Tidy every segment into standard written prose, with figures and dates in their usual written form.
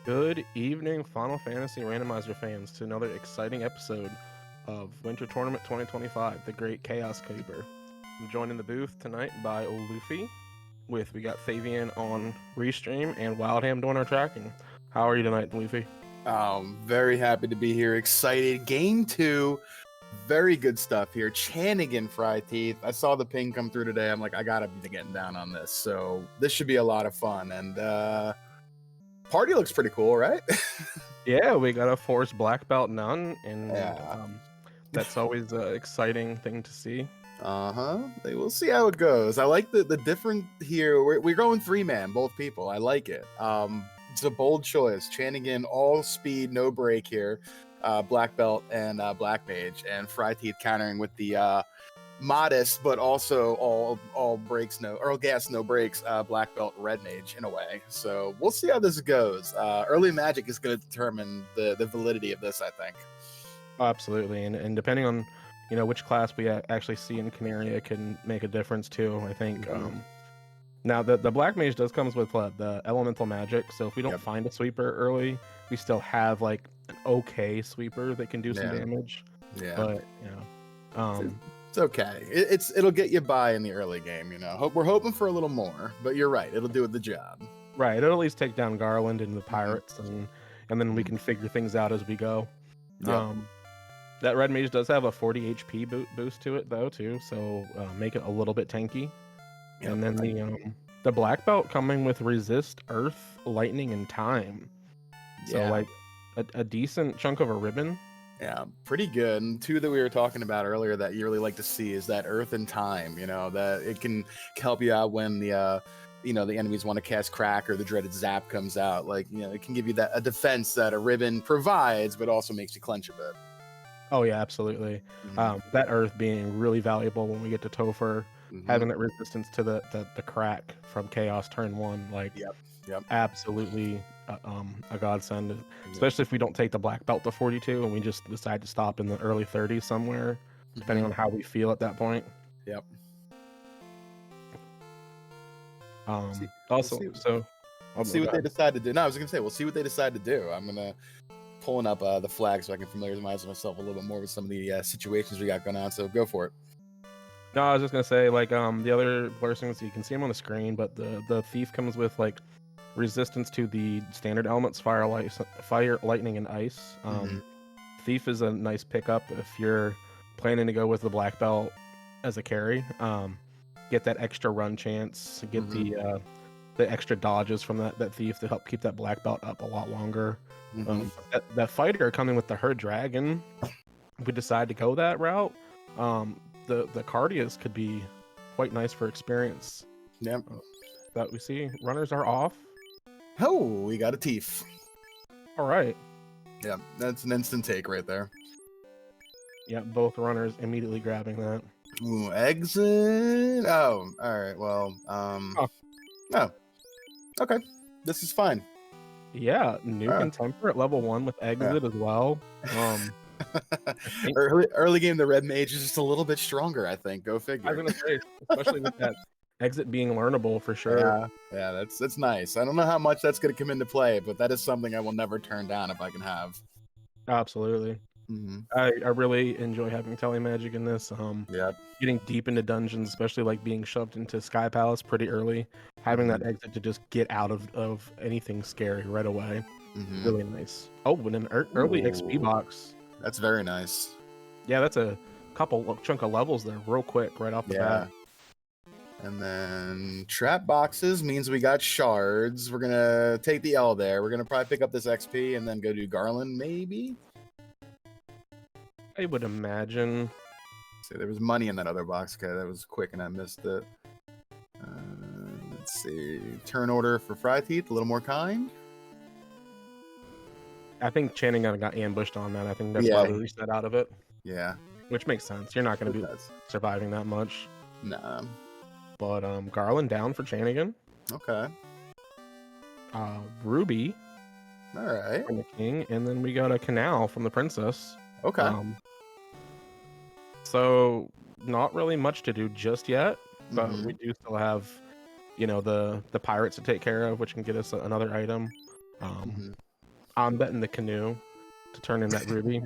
Good evening, Final Fantasy Randomizer fans, to another exciting episode of Winter Tournament 2025, the Great Chaos Caper. I'm joined in the booth tonight by Luffy, we got Fabian on Restream and Wildham doing our tracking. How are you tonight, Luffy? Very happy to be here. Excited. Game 2. Very good stuff here. Chanigan fryteeth. I saw the ping come through today. I'm like, I gotta be getting down on this. So this should be a lot of fun. And party looks pretty cool, right? Yeah, we got a Force Black Belt Nun, and Yeah. that's always an exciting thing to see. We'll see how it goes. I like the different here. We're going 3-man, both people. I like it. It's a bold choice. Chanigan, all speed, no break here. Black belt and black mage, and fryteeth countering with the modest but also all breaks all gas no breaks black belt red mage in a way. So we'll see how this goes. Early magic is going to determine the validity of this, I think. Oh, absolutely, and depending on which class we actually see in Canaria can make a difference too. I think. Now the black mage does comes with the elemental magic, so if we don't find a sweeper early, we still have like an okay sweeper that can do some damage. Yeah, but it's okay. It'll get you by in the early game. We're hoping for a little more, but you're right. It'll do the job. Right. It'll at least take down Garland and the pirates, and then we can figure things out as we go. That red mage does have a 40 HP boost to it though too, so make it a little bit tanky. And then the black belt coming with resist earth, lightning, and time. So like a decent chunk of a ribbon. Yeah, pretty good. And two that we were talking about earlier that you really like to see is that earth and time. That it can help you out when the enemies want to cast crack or the dreaded zap comes out. Like, it can give you a defense that a ribbon provides, but also makes you clench a bit. Oh yeah, absolutely. That earth being really valuable when we get to Topher. Having that resistance to the crack from Chaos turn 1, like absolutely a godsend, especially if we don't take the black belt to 42 and we just decide to stop in the early 30s somewhere, depending on how we feel at that point. We'll see what they decide to do. No, I was gonna say we'll see what they decide to do. I'm gonna pulling up the flag so I can familiarize myself a little bit more with some of the situations we got going on. So go for it. No, I was just gonna say, like, the other blessings, you can see them on the screen, but the thief comes with like resistance to the standard elements, fire, lightning, and ice. Thief is a nice pickup if you're planning to go with the black belt as a carry. Get that extra run chance, get the extra dodges from that thief to help keep that black belt up a lot longer. That fighter coming with the herd dragon, if we decide to go that route, the Cardias could be quite nice for experience. That we see runners are off. Oh, we got a thief. All right. Yeah, that's an instant take right there. Yeah, both runners immediately grabbing that. Ooh, exit. Oh, all right. Well, oh, okay. This is fine. Yeah, nuke and temper at level 1 with exit as well. Early game, the red mage is just a little bit stronger, I think. Go figure. I was gonna say, especially with that exit being learnable for sure. Yeah, that's nice. I don't know how much that's gonna come into play, but that is something I will never turn down if I can have. Absolutely. I really enjoy having telemagic in this. Getting deep into dungeons, especially like being shoved into Sky Palace pretty early, having that exit to just get out of anything scary right away. Really nice. Oh, and an early XP box. That's very nice. Yeah, that's a chunk of levels there real quick right off the bat. And then trap boxes means we got shards. We're gonna take the L there. We're gonna probably pick up this XP and then go do Garland, maybe. I would imagine. See, there was money in that other box. Okay, that was quick and I missed it. Let's see. Turn order for fryteeth, a little more kind. I think Chanigan got ambushed on that. I think that's why we reset out of it. Yeah. Which makes sense. You're not going to be surviving that much. Nah. But Garland down for Chanigan. Okay. Ruby. All right. From the king, and then we got a canal from the princess. Okay. So not really much to do just yet, but we do still have, the pirates to take care of, which can get us another item. I'm betting the canoe to turn in that ruby.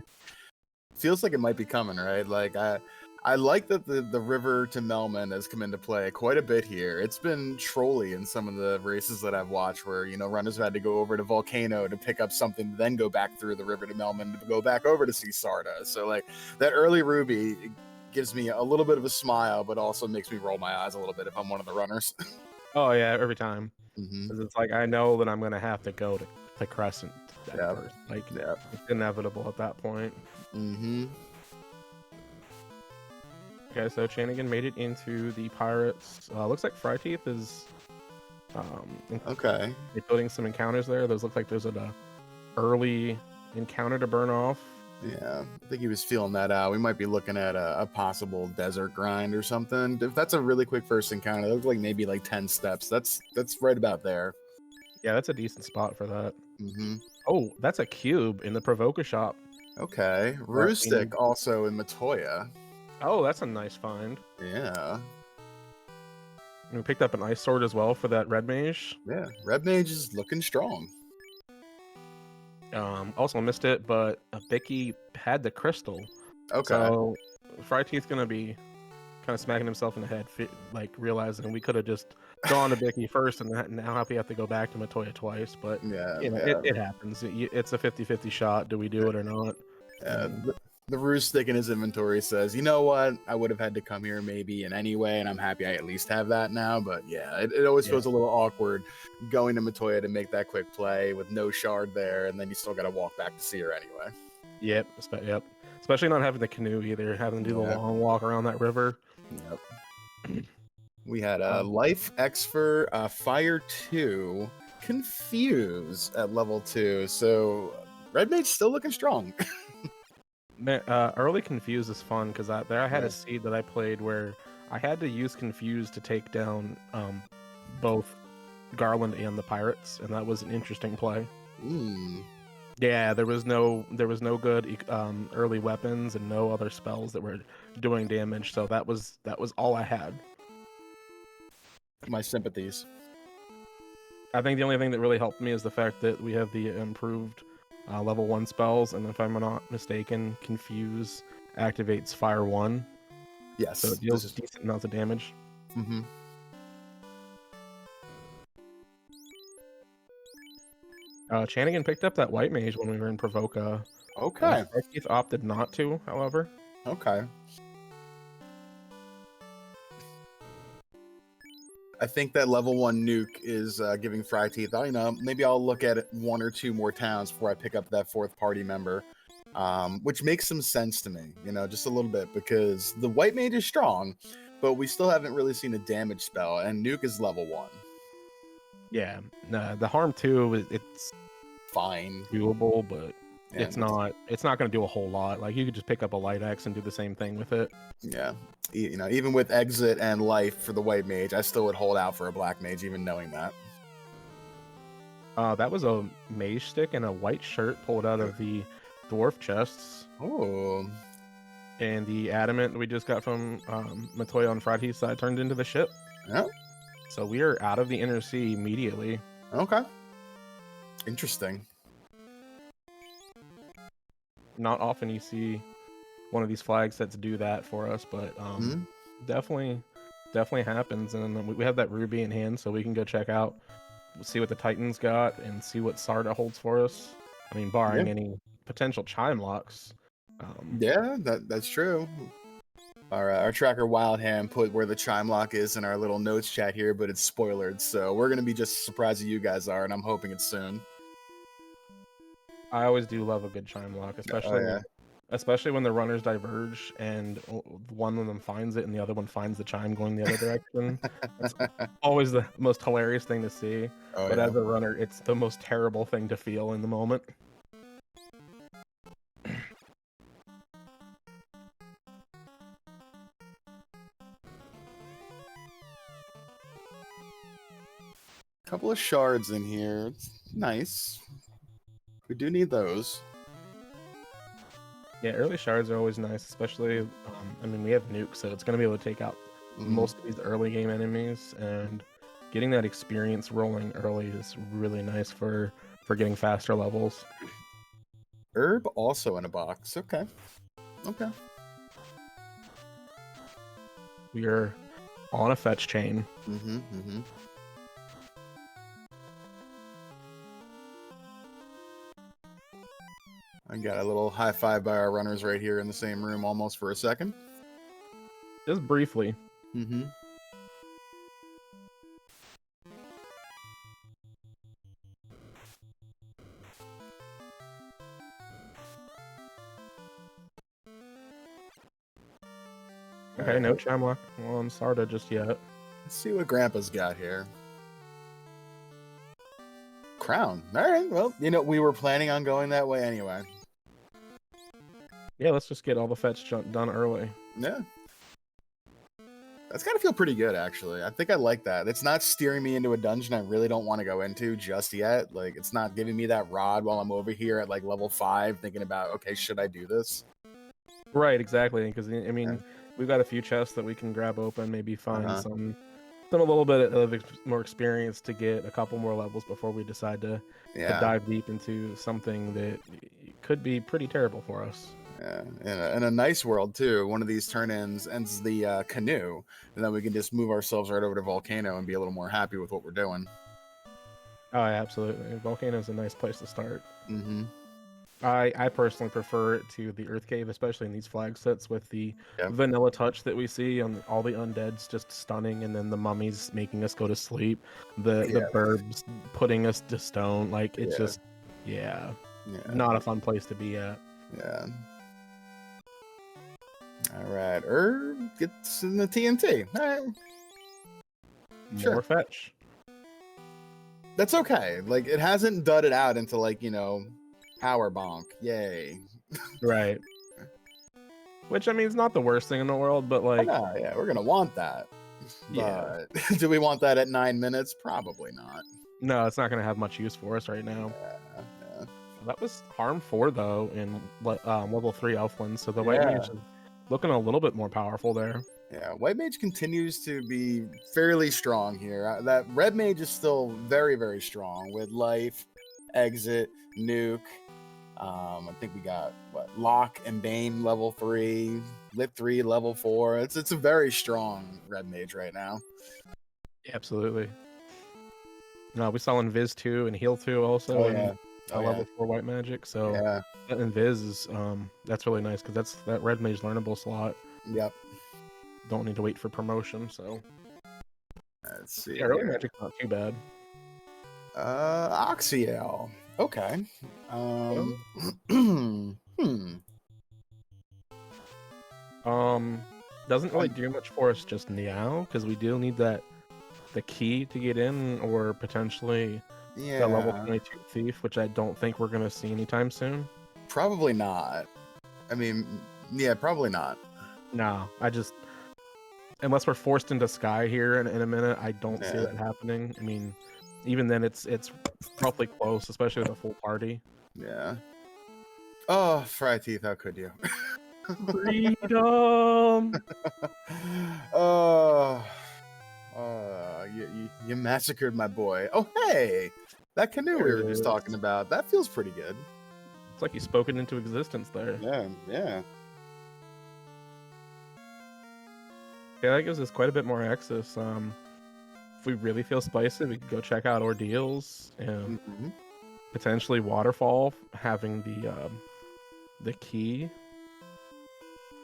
Feels like it might be coming, right? Like I like that the river to Melman has come into play quite a bit here. It's been trolly in some of the races that I've watched where, runners have had to go over to Volcano to pick up something, then go back through the river to Melman to go back over to see Sarda. So like that early ruby gives me a little bit of a smile, but also makes me roll my eyes a little bit if I'm one of the runners. Oh yeah, every time. Mm-hmm. Because it's like I know that I'm gonna have to go to Crescent at Yeah. first. Like Yeah. it's inevitable at that point. Mm-hmm. Okay, so Chanigan made it into the Pirates. Looks like fryteeth is Okay. building some encounters there. Those look like there's an early encounter to burn off. Yeah, I think he was feeling that out. We might be looking at a possible desert grind or something. If that's a really quick first encounter, that looks like maybe like 10 steps. That's right about there. Yeah, that's a decent spot for that. Mm-hmm. Oh, that's a cube in the Provoker shop. Okay. Roostic also in Matoya. Oh, that's a nice find. Yeah. And we picked up an ice sword as well for that red mage. Yeah. Red Mage is looking strong. Also missed it, but Vicky had the crystal. Okay. So fryteeth's gonna be kind of smacking himself in the head, like realizing we could have just gone to Vicky first, and now we have to go back to Matoya twice. But Yeah. it happens. It's a 50-50 shot. Do we do it or not? Yeah. The Roostic in his inventory says, you know what? I would have had to come here maybe in any way, and I'm happy I at least have that now. But yeah, it always feels a little awkward going to Matoya to make that quick play with no shard there, and then you still got to walk back to see her anyway. Yep. Especially not having the canoe either, having to do the long walk around that river. Yep. We had Life Exfer, Fire 2, Confuse at level 2. So Red Mage's still looking strong. Man, early Confuse is fun because I had a seed that I played where I had to use Confuse to take down both Garland and the Pirates, and that was an interesting play. Yeah, there was no good early weapons and no other spells that were doing damage, so that was all I had. My sympathies. I think the only thing that really helped me is the fact that we have the improved level 1 spells, and if I'm not mistaken, Confuse activates Fire 1. Yes. So it deals decent amounts of damage. Mm-hmm. Chanigan picked up that white mage when we were in Provoca. Okay. Keith opted not to, however. Okay. I think that level 1 nuke is giving fryteeth. Maybe I'll look at 1 or 2 more towns before I pick up that 4th party member, which makes some sense to me, just a little bit, because the white mage is strong, but we still haven't really seen a damage spell, and nuke is level 1. Yeah, the harm 2, it's fine, doable, but it's not going to do a whole lot. Like you could just pick up a light axe and do the same thing with it. Yeah, even with exit and life for the white mage, I still would hold out for a black mage, even knowing that. That was a mage stick and a white shirt pulled out of the dwarf chests. Oh. And the adamant that we just got from Matoya on fryteeth's side turned into the ship. Yeah. So we are out of the inner sea immediately. Okay. Interesting. Not often you see one of these flag sets do that for us, but definitely happens. And we have that ruby in hand, so we can go check out, see what the Titans got, and see what Sarda holds for us. I mean, barring any potential chime locks. Yeah, that's true. Our tracker Wildhand put where the chime lock is in our little notes chat here, but it's spoilered, so we're gonna be just as surprised as you guys are, and I'm hoping it's soon. I always do love a good chime lock, especially when the runners diverge and one of them finds it and the other one finds the chime going the other direction. It's always the most hilarious thing to see. But as a runner, it's the most terrible thing to feel in the moment. Couple of shards in here. It's nice. We do need those. Yeah, early shards are always nice, especially, I mean, we have nuke, so it's going to be able to take out most of these early game enemies, and getting that experience rolling early is really nice for for getting faster levels. Herb also in a box. Okay. Okay. We are on a fetch chain. I got a little high five by our runners right here in the same room almost for a second. Just briefly. Okay, no Chamlock on Sarda just yet. Let's see what Grandpa's got here. Crown. All right. Well, you know, we were planning on going that way anyway. Yeah, let's just get all the fetch done early. Yeah. That's got to feel pretty good, actually. I think I like that. It's not steering me into a dungeon I really don't want to go into just yet. Like, it's not giving me that rod while I'm over here at, like, level 5 thinking about, okay, should I do this? Right, exactly. Because, I mean, we've got a few chests that we can grab open, maybe find some a little bit of more experience to get a couple more levels before we decide to dive deep into something that could be pretty terrible for us. Yeah, in a nice world too. One of these turn-ins ends the canoe, and then we can just move ourselves right over to Volcano and be a little more happy with what we're doing. Oh, absolutely. Volcano is a nice place to start. I personally prefer it to the Earth Cave, especially in these flag sets with the vanilla touch that we see on all the undeads just stunning, and then the mummies making us go to sleep, the burbs putting us to stone. Like, it's just, not a fun place to be at. Yeah. All right, Herb gets in the TNT. All right. More fetch. That's okay. Like, it hasn't dudded out into, like, you know, power bonk. Yay. Right. Which, I mean, is not the worst thing in the world, but like... Oh, yeah, we're going to want that. Yeah. But do we want that at 9 minutes? Probably not. No, it's not going to have much use for us right now. Yeah. That was harm 4, though, in level 3 Elfland, so the White Mage is looking a little bit more powerful there. Yeah, White Mage continues to be fairly strong here. That Red Mage is still very, very strong with life, exit, nuke. I think we got Lock and Bane level 3, Lit 3 level 4. It's a very strong Red Mage right now. Absolutely. No, we saw Invis 2 and Heal 2 also. Level 4 White Magic. So that Invis is that's really nice because that's that Red Mage learnable slot. Yep. Don't need to wait for promotion. So let's see. Early Magic's not too bad. Oxiel. Okay. Doesn't really do much for us just now because we do need the key to get in, or potentially the level 22 thief, which I don't think we're gonna see anytime soon. Probably not. I mean, probably not. No, unless we're forced into Sky here in a minute, I don't see that happening. I mean, even then, it's roughly close, especially with a full party. Yeah. Oh, fryteeth, how could you? Freedom. You massacred my boy. Oh, hey, that canoe we were just talking about. That feels pretty good. It's like you spoke it into existence there. Yeah. Yeah, that gives us quite a bit more access. If we really feel spicy, we could go check out Ordeals and potentially Waterfall, having the key.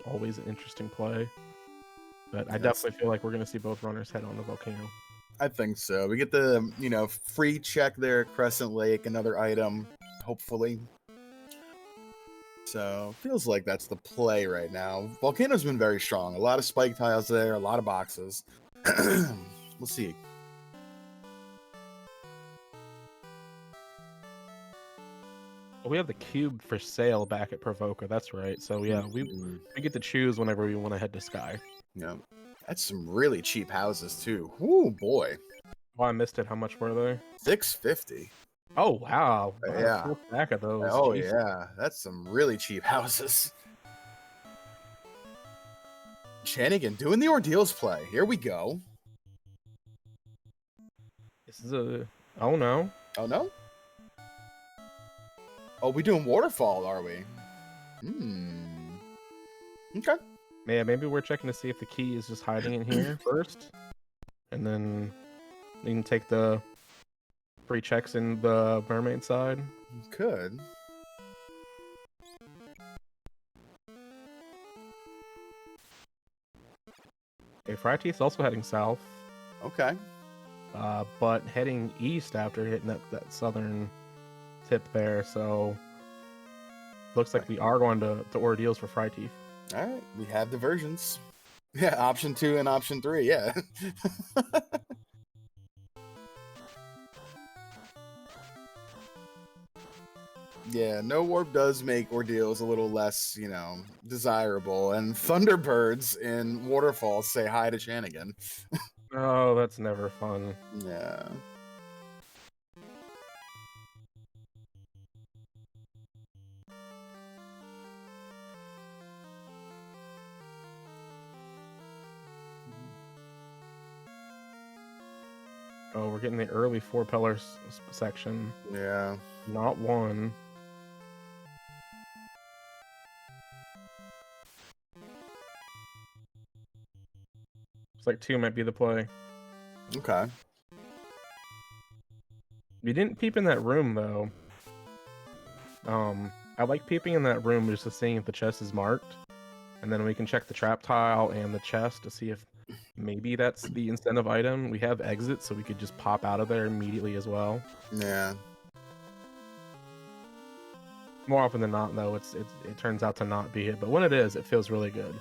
Always an interesting play. But I definitely feel like we're going to see both runners head on the Volcano. I think so. We get the, free check there at Crescent Lake, another item, hopefully. So, feels like that's the play right now. Volcano's been very strong. A lot of spike tiles there, a lot of boxes. We'll see. We have the cube for sale back at Provoker. That's right. So yeah, we get to choose whenever we want to head to Sky. Yeah, that's some really cheap houses too. Ooh boy. Oh, I missed it. How much were they? $650. Oh wow. Yeah. Full stack of those. Oh Jesus. yeah, that's some really cheap houses. Chanigan doing the Ordeals play. Here we go. This is a. Oh no. Oh no. Oh, we doing waterfall, are we? Hmm. Okay. Yeah, maybe we're checking to see if the key is just hiding in here first, and then we can take the free checks in the mermaid side. Could. Okay, fryteeth's also heading south. Okay. But heading east after hitting that southern tip there, so looks like we are going to ordeals for fryteeth. All right, we have the versions. Yeah, option 2 and option 3. Yeah. Yeah, no warp does make ordeals a little less, desirable. And Thunderbirds in Waterfall say hi to Chanigan. Oh, that's never fun. Yeah. Oh, we're getting the early 4 pillars section. Yeah. Not one. It's like 2 might be the play. Okay. We didn't peep in that room though. I like peeping in that room just to seeing if the chest is marked, and then we can check the trap tile and the chest to see if maybe that's the incentive item. We have exit, so we could just pop out of there immediately as well. Yeah. More often than not, though, it turns out to not be it. But when it is, it feels really good.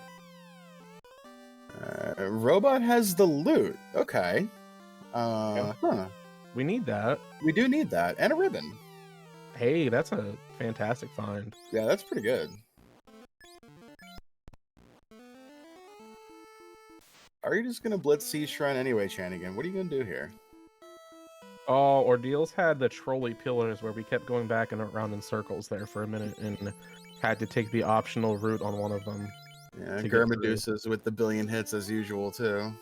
Robot has the loot. Okay. Huh. We need that. We do need that. And a ribbon. Hey, that's a fantastic find. Yeah, that's pretty good. Are you just gonna blitz Sea Shrine anyway, Chanigan? What are you gonna do here? Oh, Ordeals had the trolley pillars where we kept going back and around in circles there for a minute and had to take the optional route on one of them. Yeah, Germadusas with the billion hits as usual, too.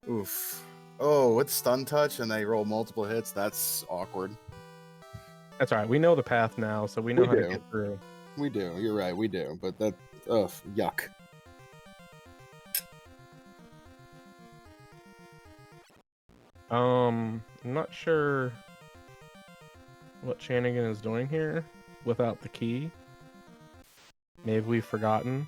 Oof. Oh, with stun touch and they roll multiple hits, that's awkward. That's all right. We know the path now, so we know how to get through. We do. You're right. We do. But that, ugh, yuck. I'm not sure what Chanigan is doing here without the key. Maybe we've forgotten.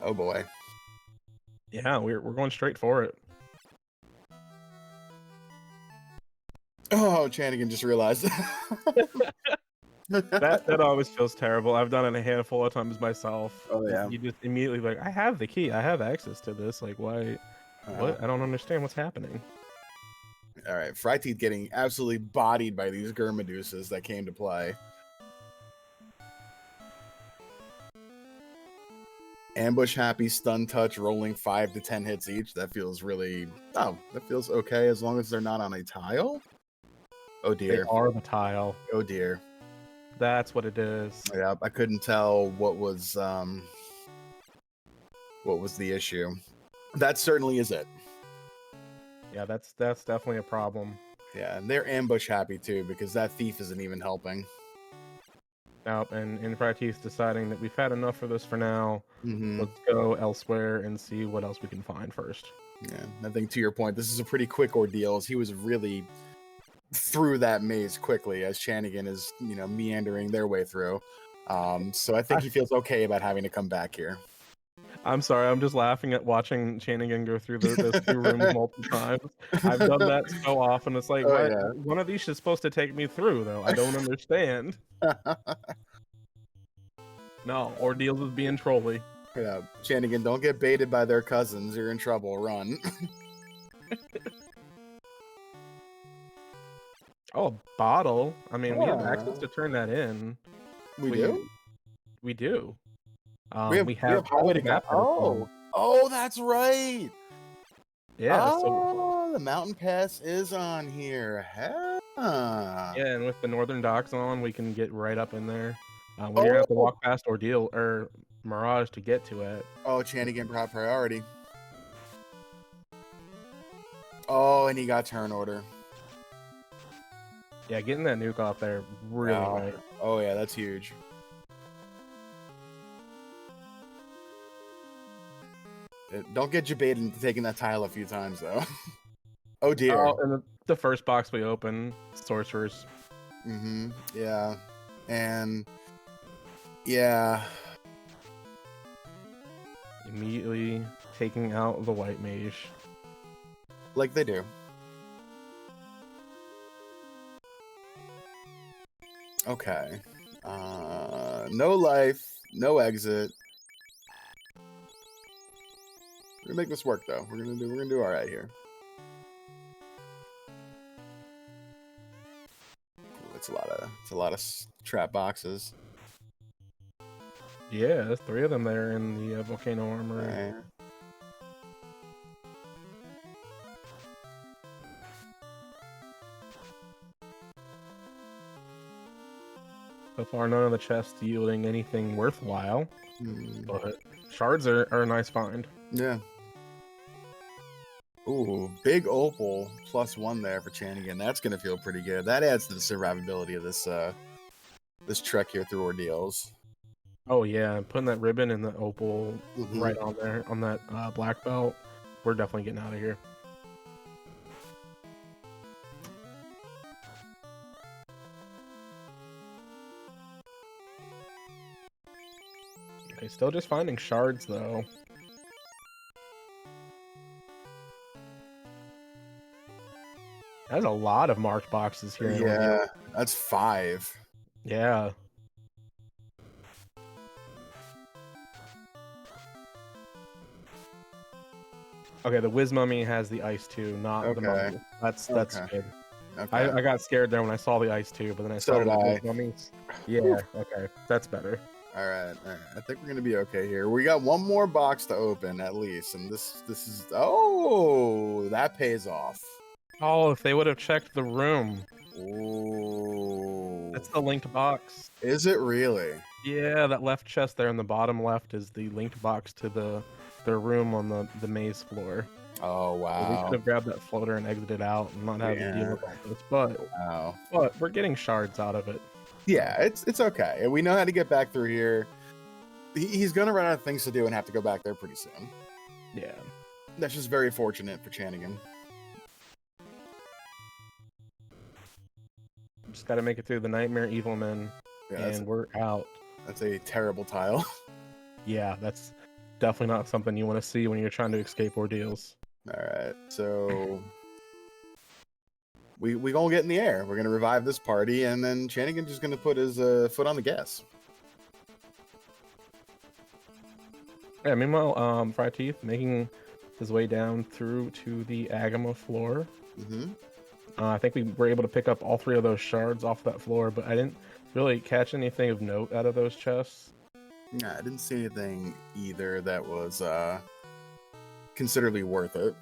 Oh boy. Yeah, we're going straight for it. Oh, Chanigan just realized. that always feels terrible. I've done it a handful of times myself. Oh yeah. You just immediately like, I have the key. I have access to this. Like, why? What? I don't understand what's happening. All right, fryteeth getting absolutely bodied by these Germadusas that came to play. Ambush happy, stun touch, rolling 5 to 10 hits each. That feels really... Oh, that feels okay as long as they're not on a tile? Oh dear. They are the tile. Oh dear. That's what it is. Yeah, I couldn't tell what was the issue. That certainly is it. Yeah, that's definitely a problem. Yeah, and they're ambush happy too, because that thief isn't even helping. Nope, and fryteeth deciding that we've had enough for this for now. Mm-hmm. Let's go elsewhere and see what else we can find first. Yeah, I think to your point, this is a pretty quick ordeal. As he was really through that maze quickly as Chanigan is, meandering their way through. So I think he feels okay about having to come back here. I'm sorry, I'm just laughing at watching Chanigan go through those 2 rooms multiple times. I've done that so often. It's like, one of these is supposed to take me through, though. I don't understand. No, ordeals is being trolly. Yeah, Chanigan, don't get baited by their cousins. You're in trouble. Run. Oh, a bottle. I mean, we have access to turn that in. We do? We do. We have have Oh, that's right. Yeah. Oh, the mountain pass is on here. Yeah, and with the northern docks on, we can get right up in there. We're gonna have to walk past Ordeal or Mirage to get to it. Oh, Chanigan priority. Oh, and he got turn order. Yeah, getting that nuke off there really nice. Oh yeah, that's huge. Don't get jebaited into taking that tile a few times though. Oh dear. Oh, and the first box we open, sorcerers. Yeah. And yeah. Immediately taking out the white mage. Like they do. Okay. No life, no exit. We're gonna make this work though. We're gonna do all right here. It's a lot of trap boxes. Yeah, there's 3 of them there in the volcano armor. Okay. So far, none of the chests yielding anything worthwhile. But shards are a nice find. Yeah. Ooh, big opal +1 there for Chanigan. That's gonna feel pretty good. That adds to the survivability of this this trek here through ordeals. Oh yeah, putting that ribbon and the opal right on there on that black belt. We're definitely getting out of here. Okay, still just finding shards though. That's a lot of marked boxes here. Yeah, that's 5. Yeah. Okay, the Wiz Mummy has the ice too, not the mummy. That's good. Okay. I got scared there when I saw the ice too, but then I saw the Wiz Mummies. Yeah, okay, that's better. All right. I think we're gonna be okay here. We got one more box to open at least, and this is that pays off. Oh, if they would have checked the room. Ooh. That's the linked box. Is it really? Yeah, that left chest there in the bottom left is the linked box to the room on the maze floor. Oh wow. So we could have grabbed that floater and exited out and not have to deal with all this, but we're getting shards out of it. Yeah, it's okay. We know how to get back through here. He's gonna run out of things to do and have to go back there pretty soon. Yeah. That's just very fortunate for Chanigan. Just got to make it through the Nightmare Evilmen, and we're out. That's a terrible tile. Yeah, that's definitely not something you want to see when you're trying to escape ordeals. All right, so we gonna get in the air. We're gonna revive this party, and then Chanigan's just gonna put his foot on the gas. Yeah. Meanwhile, fryteeth making his way down through to the Agama floor. I think we were able to pick up all 3 of those shards off that floor, but I didn't really catch anything of note out of those chests. Nah, I didn't see anything either that was considerably worth it.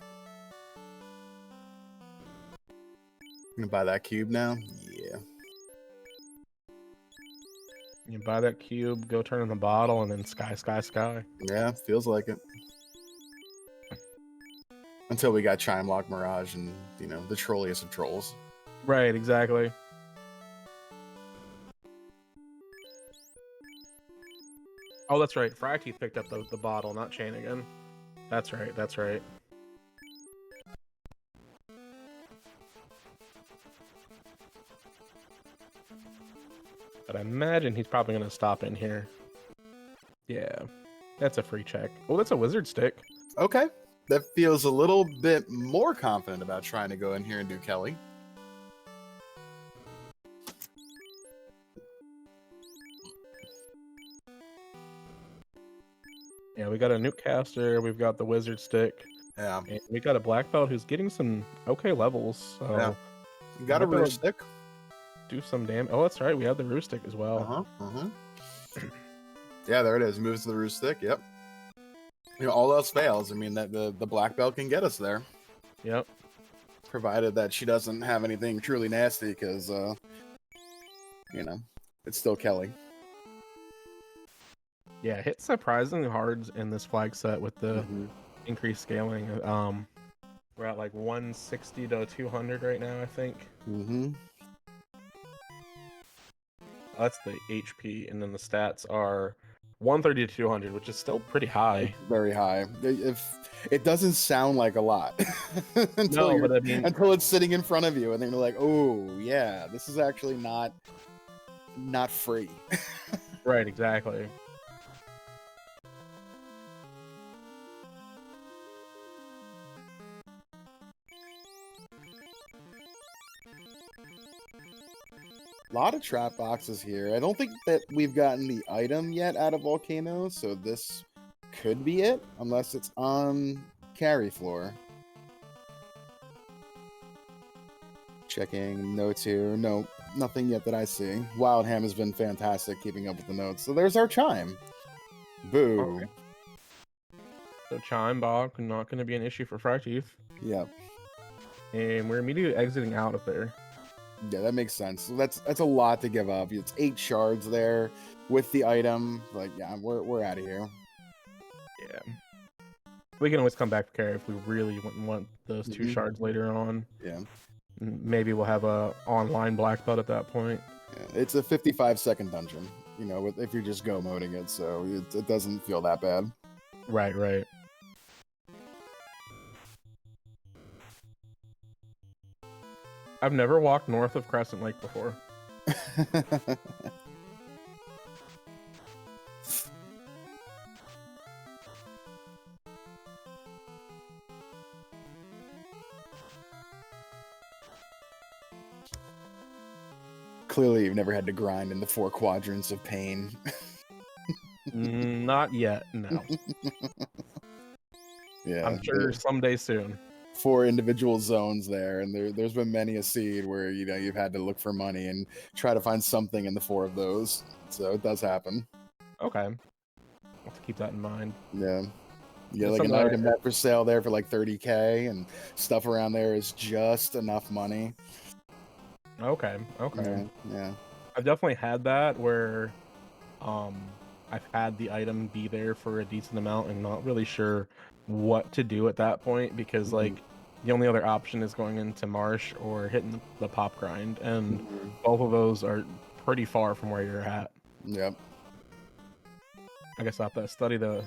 Gonna buy that cube now? Yeah. You buy that cube, go turn in the bottle, and then sky. Yeah, feels like it. Until we got Chime Lock Mirage and, the trolliest of trolls. Right, exactly. Oh, that's right. fryteeth picked up the bottle, not Chanigan. That's right. But I imagine he's probably going to stop in here. Yeah, that's a free check. Oh, that's a wizard stick. Okay. That feels a little bit more confident about trying to go in here and do Kelly. Yeah, we got a nuke caster. We've got the wizard stick. Yeah. And we got a black belt who's getting some okay levels. So yeah. You got a roost stick. Do some damage. Oh, that's right. We have the roost stick as well. Yeah, there it is. Moves to the roost stick. Yep. All else fails. I mean, that the black belt can get us there. Yep. Provided that she doesn't have anything truly nasty, because, it's still Kelly. Yeah, hit surprisingly hard in this flag set with the increased scaling. We're at like 160 to 200 right now, I think. Mm-hmm. That's the HP, and then the stats are 130 to 200, which is still pretty high. It's very high. If it doesn't sound like a lot until No, but I mean, until it's sitting in front of you, and then you're like, oh yeah, this is actually not free. right, exactly. A lot of trap boxes here. I don't think that we've gotten the item yet out of Volcano, so this could be it, unless it's on carry floor. Checking notes here. No, nothing yet that I see. Wildham has been fantastic keeping up with the notes. So there's our chime. Boo. Okay. So Chime Bog, not going to be an issue for fryteeth. Yep. And we're immediately exiting out of there. Yeah, that makes sense. So that's a lot to give up. It's 8 shards there with the item. Like, yeah, we're out of here. Yeah. We can always come back to carry if we really want those 2 shards later on. Yeah. Maybe we'll have a online black belt at that point. Yeah, it's a 55-second dungeon, you know, if you're just go moding it, so it doesn't feel that bad. Right, right. I've never walked north of Crescent Lake before. Clearly, you've never had to grind in the 4 quadrants of pain. Not yet, no. Yeah, I'm sure someday soon. 4 individual zones there, and there's been many a seed where, you know, you've had to look for money and try to find something in the 4 of those. So it does happen. Okay. I'll have to keep that in mind. Yeah. Yeah, like an item that for sale there for like 30K, and stuff around there is just enough money. Okay, okay. Yeah. I've definitely had that where I've had the item be there for a decent amount and not really sure what to do at that point, because like the only other option is going into Marsh or hitting the pop grind, and both of those are pretty far from where you're at. Yep. I guess I'll have to study the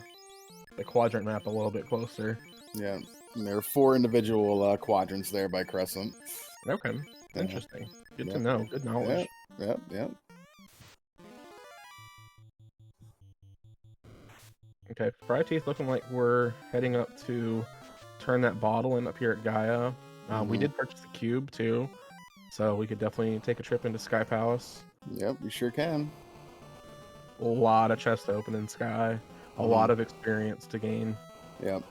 quadrant map a little bit closer. Yeah, and there are 4 individual quadrants there by Crescent. Okay, interesting. Good to know. Good knowledge. Yep. Okay, fryteeth looking like we're heading up to turn that bottle in up here at Gaia. We did purchase the cube too, so we could definitely take a trip into Sky Palace. Yep, we sure can. A lot of chests to open in Sky, a lot of experience to gain. Yep.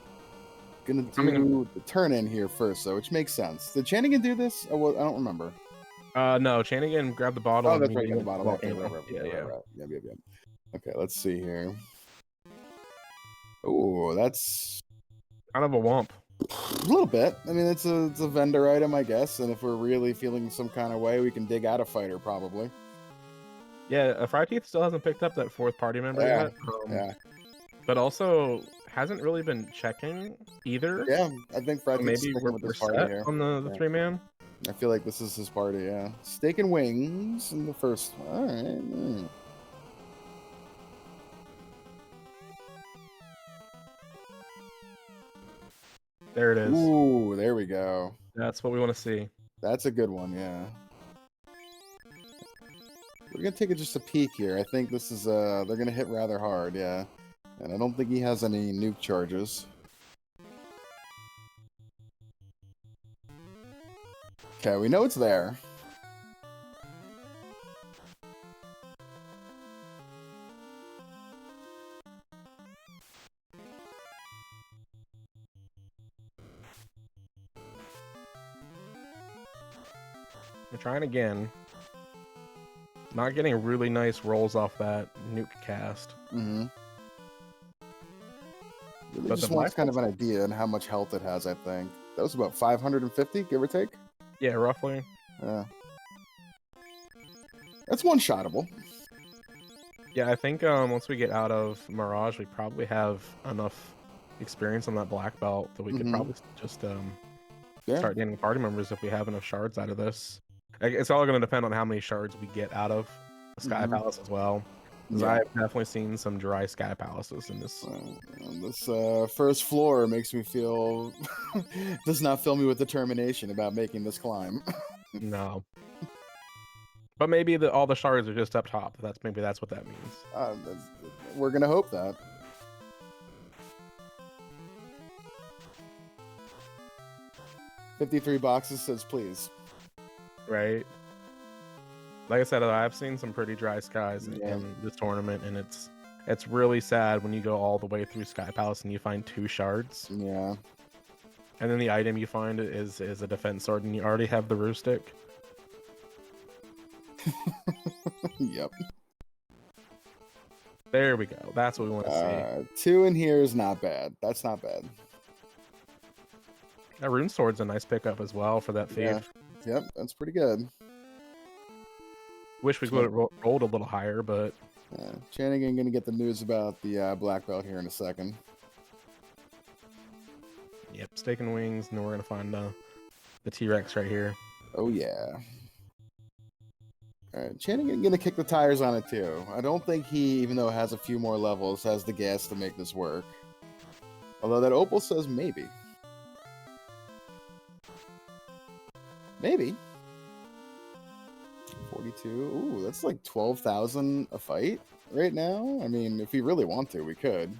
Gonna do the turn in here first, though, which makes sense. Did Chanigan do this? Oh, well, I don't remember. No, Chanigan grabbed the bottle. Oh, that's right, the bottle. Okay, right. Yeah. Yep. Okay, let's see here. Oh, that's kind of a womp. A little bit. I mean, it's a vendor item, I guess, and if we're really feeling some kind of way, we can dig out a fighter, probably. Yeah, fryteeth still hasn't picked up that 4th party member yet. Yeah. But also hasn't really been checking either. Yeah, I think fryteeth's maybe we're with this party here. On the 3-man. I feel like this is his party, yeah. Steak and wings in the first one. All right. There it is. Ooh, there we go. That's what we want to see. That's a good one, yeah. We're gonna take just a peek here. I think this is they're gonna hit rather hard, yeah. And I don't think he has any nuke charges. Okay, we know it's there. We're trying again. Not getting really nice rolls off that nuke cast. Really just wants kind of an idea on how much health it has, I think. That was about 550, give or take? Yeah, roughly. Yeah. That's one-shottable. Yeah, I think once we get out of Mirage, we probably have enough experience on that black belt that we could probably just start gaining party members if we have enough shards out of this. It's all going to depend on how many shards we get out of Sky Palace as well. Because I've definitely seen some dry Sky Palaces in this. This first floor makes me feel does not fill me with determination about making this climb. No. But maybe all the shards are just up top. Maybe that's what that means. We're gonna hope that. $53 boxes says please. Right. Like I said, I've seen some pretty dry skies in this tournament, and it's really sad when you go all the way through Sky Palace and you find 2 shards. Yeah. And then the item you find is a defense sword, and you already have the Roo Stick. Yep. There we go. That's what we want to see. 2 in here is not bad. That's not bad. That Rune Sword's a nice pickup as well for that thief. Yeah. Yep, that's pretty good. Wish we would have rolled a little higher, but... Chanigan gonna get the news about the black belt here in a second. Yep, steak and wings, and then we're gonna find the T-Rex right here. Oh yeah. Alright, Chanigan gonna kick the tires on it too. I don't think he, even though it has a few more levels, has the gas to make this work. Although that Opal says maybe. Maybe. 42. Ooh, that's like 12,000 a fight right now. I mean, if we really want to, we could.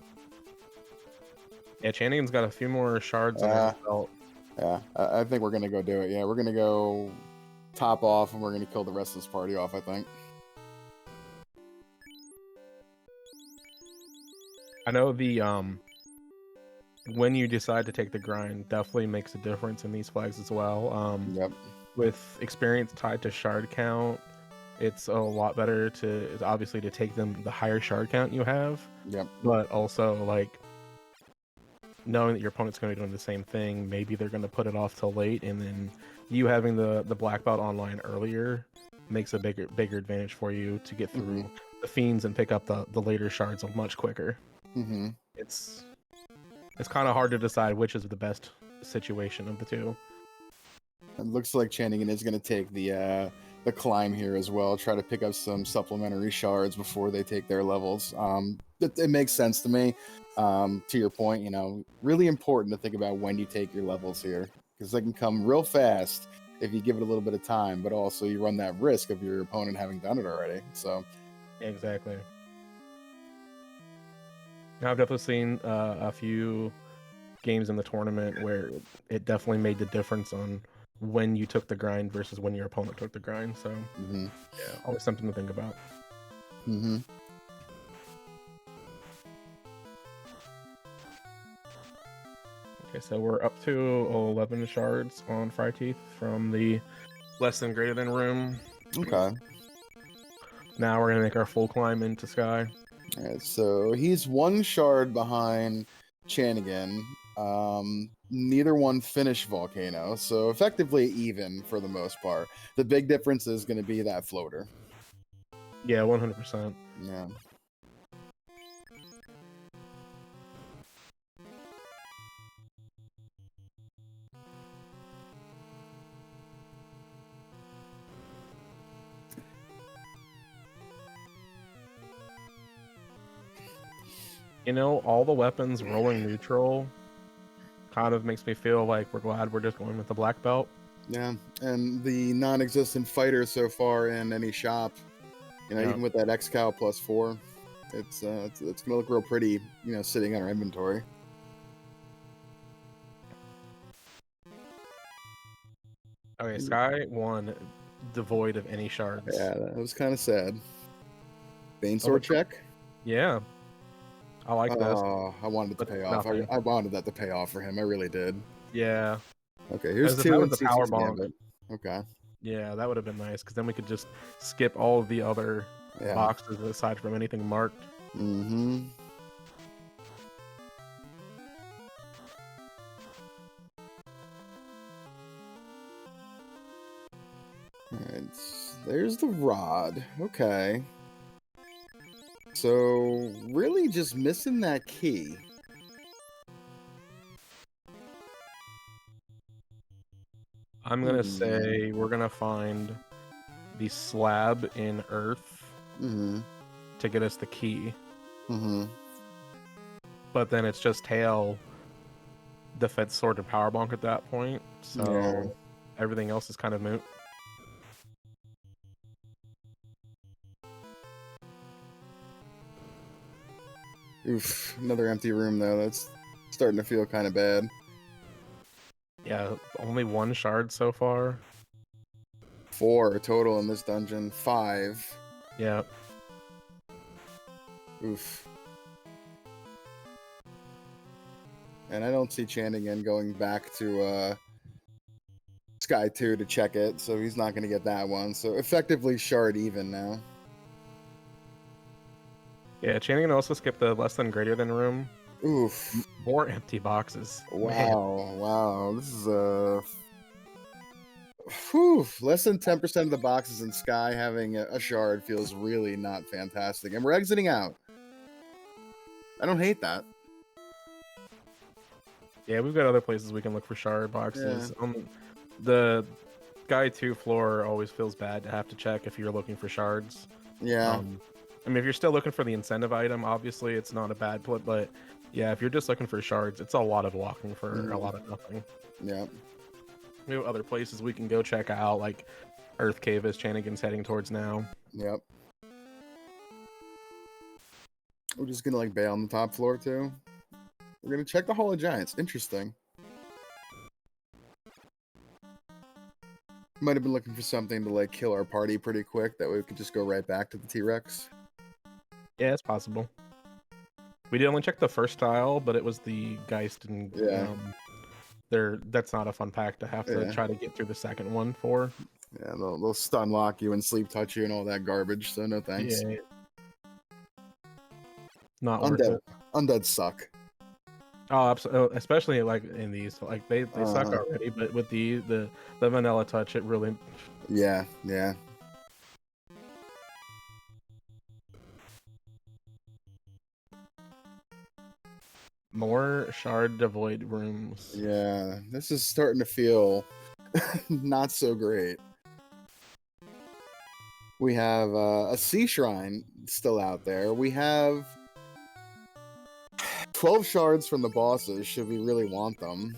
Yeah, Chanigan's got a few more shards on his belt. Yeah, I think we're gonna go do it. Yeah, we're gonna go top off, and we're gonna kill the rest of this party off, I think. I know the when you decide to take the grind definitely makes a difference in these flags as well. Yep. With experience tied to shard count, it's a lot better to obviously to take them the higher shard count you have. Yep. But also like knowing that your opponent's going to be doing the same thing, maybe they're going to put it off till late, and then you having the black belt online earlier makes a bigger advantage for you to get through the fiends and pick up the later shards much quicker. It's kind of hard to decide which is the best situation of the two. It looks like Chanigan is going to take the climb here as well. Try to pick up some supplementary shards before they take their levels. It makes sense to me. To your point, really important to think about when you take your levels here, because they can come real fast if you give it a little bit of time, but also you run that risk of your opponent having done it already. So exactly. Now, I've definitely seen a few games in the tournament where it definitely made the difference on when you took the grind versus when your opponent took the grind. So yeah, always something to think about. Okay, so we're up to 11 shards on fryteeth from the less than greater than room. Okay. Now we're gonna make our full climb into Sky. All right, so he's 1 shard behind Chanigan. Neither one finished Volcano, so effectively even for the most part. The big difference is going to be that floater. Yeah, 100%. Yeah. All the weapons rolling neutral kind of makes me feel like we're glad we're just going with the black belt. Yeah, and the non-existent fighter so far in any shop, even with that X-Cow +4, it's gonna look real pretty, sitting in our inventory. Okay, Sky 1 devoid of any shards. Yeah, that was kind of sad. Bane sword check? Yeah. I like this. I wanted it to pay off. I wanted that to pay off for him. I really did. Yeah. Okay, here's 2 that and was the power bomb. Okay. Yeah, that would have been nice, because then we could just skip all of the other boxes aside from anything marked. Alright, there's the rod. Okay. So, really just missing that key. I'm gonna say we're gonna find the slab in Earth to get us the key. But then it's just Tail defense sword and power bonk at that point, so everything else is kind of moot. Oof, another empty room though. That's starting to feel kind of bad. Yeah, only 1 shard so far. 4 total in this dungeon. 5. Yeah. Oof. And I don't see Chanigan going back to Sky 2 to check it, so he's not going to get that one. So effectively shard even now. Yeah, Chanigan also skipped the less than greater than room. Oof. More empty boxes. Wow, man. Wow. This is whew, less than 10% of the boxes in Sky having a shard feels really not fantastic. And we're exiting out. I don't hate that. Yeah, we've got other places we can look for shard boxes. Yeah. The Guy 2 floor always feels bad to have to check if you're looking for shards. Yeah. I mean, if you're still looking for the incentive item, obviously it's not a bad play, but yeah, if you're just looking for shards, it's a lot of walking for a lot of nothing. Yeah. We have other places we can go check out, like Earth Cave as Chanigan's heading towards now. Yep. We're just gonna like bail on the top floor too. We're gonna check the Hall of Giants. Interesting. Might have been looking for something to like kill our party pretty quick. That way we could just go right back to the T-Rex. Yeah, it's possible. We did only check the first tile, but it was the Geist and that's not a fun pack to have to try to get through the second one for. Yeah, they'll stun lock you and sleep touch you and all that garbage. So no thanks. Yeah. Not Undead. worth it. Undead suck. Oh, especially like in these, like they suck already, but with the vanilla touch, it really. Yeah. More shard devoid rooms. Yeah, this is starting to feel not so great. We have a sea shrine still out there. We have 12 shards from the bosses, should we really want them.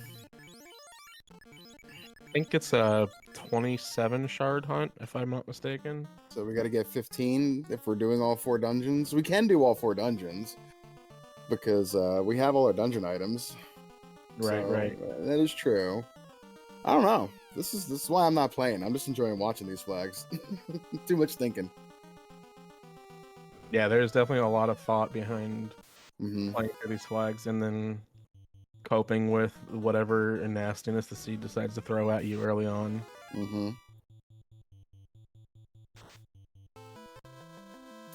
I think it's a 27 shard hunt, if I'm not mistaken. So we got to get 15 if we're doing all 4 dungeons. We can do all 4 dungeons because we have all our dungeon items. Right. That is true. I don't know. This is why I'm not playing. I'm just enjoying watching these flags. Too much thinking. Yeah, there's definitely a lot of thought behind playing through these flags and then coping with whatever nastiness the seed decides to throw at you early on.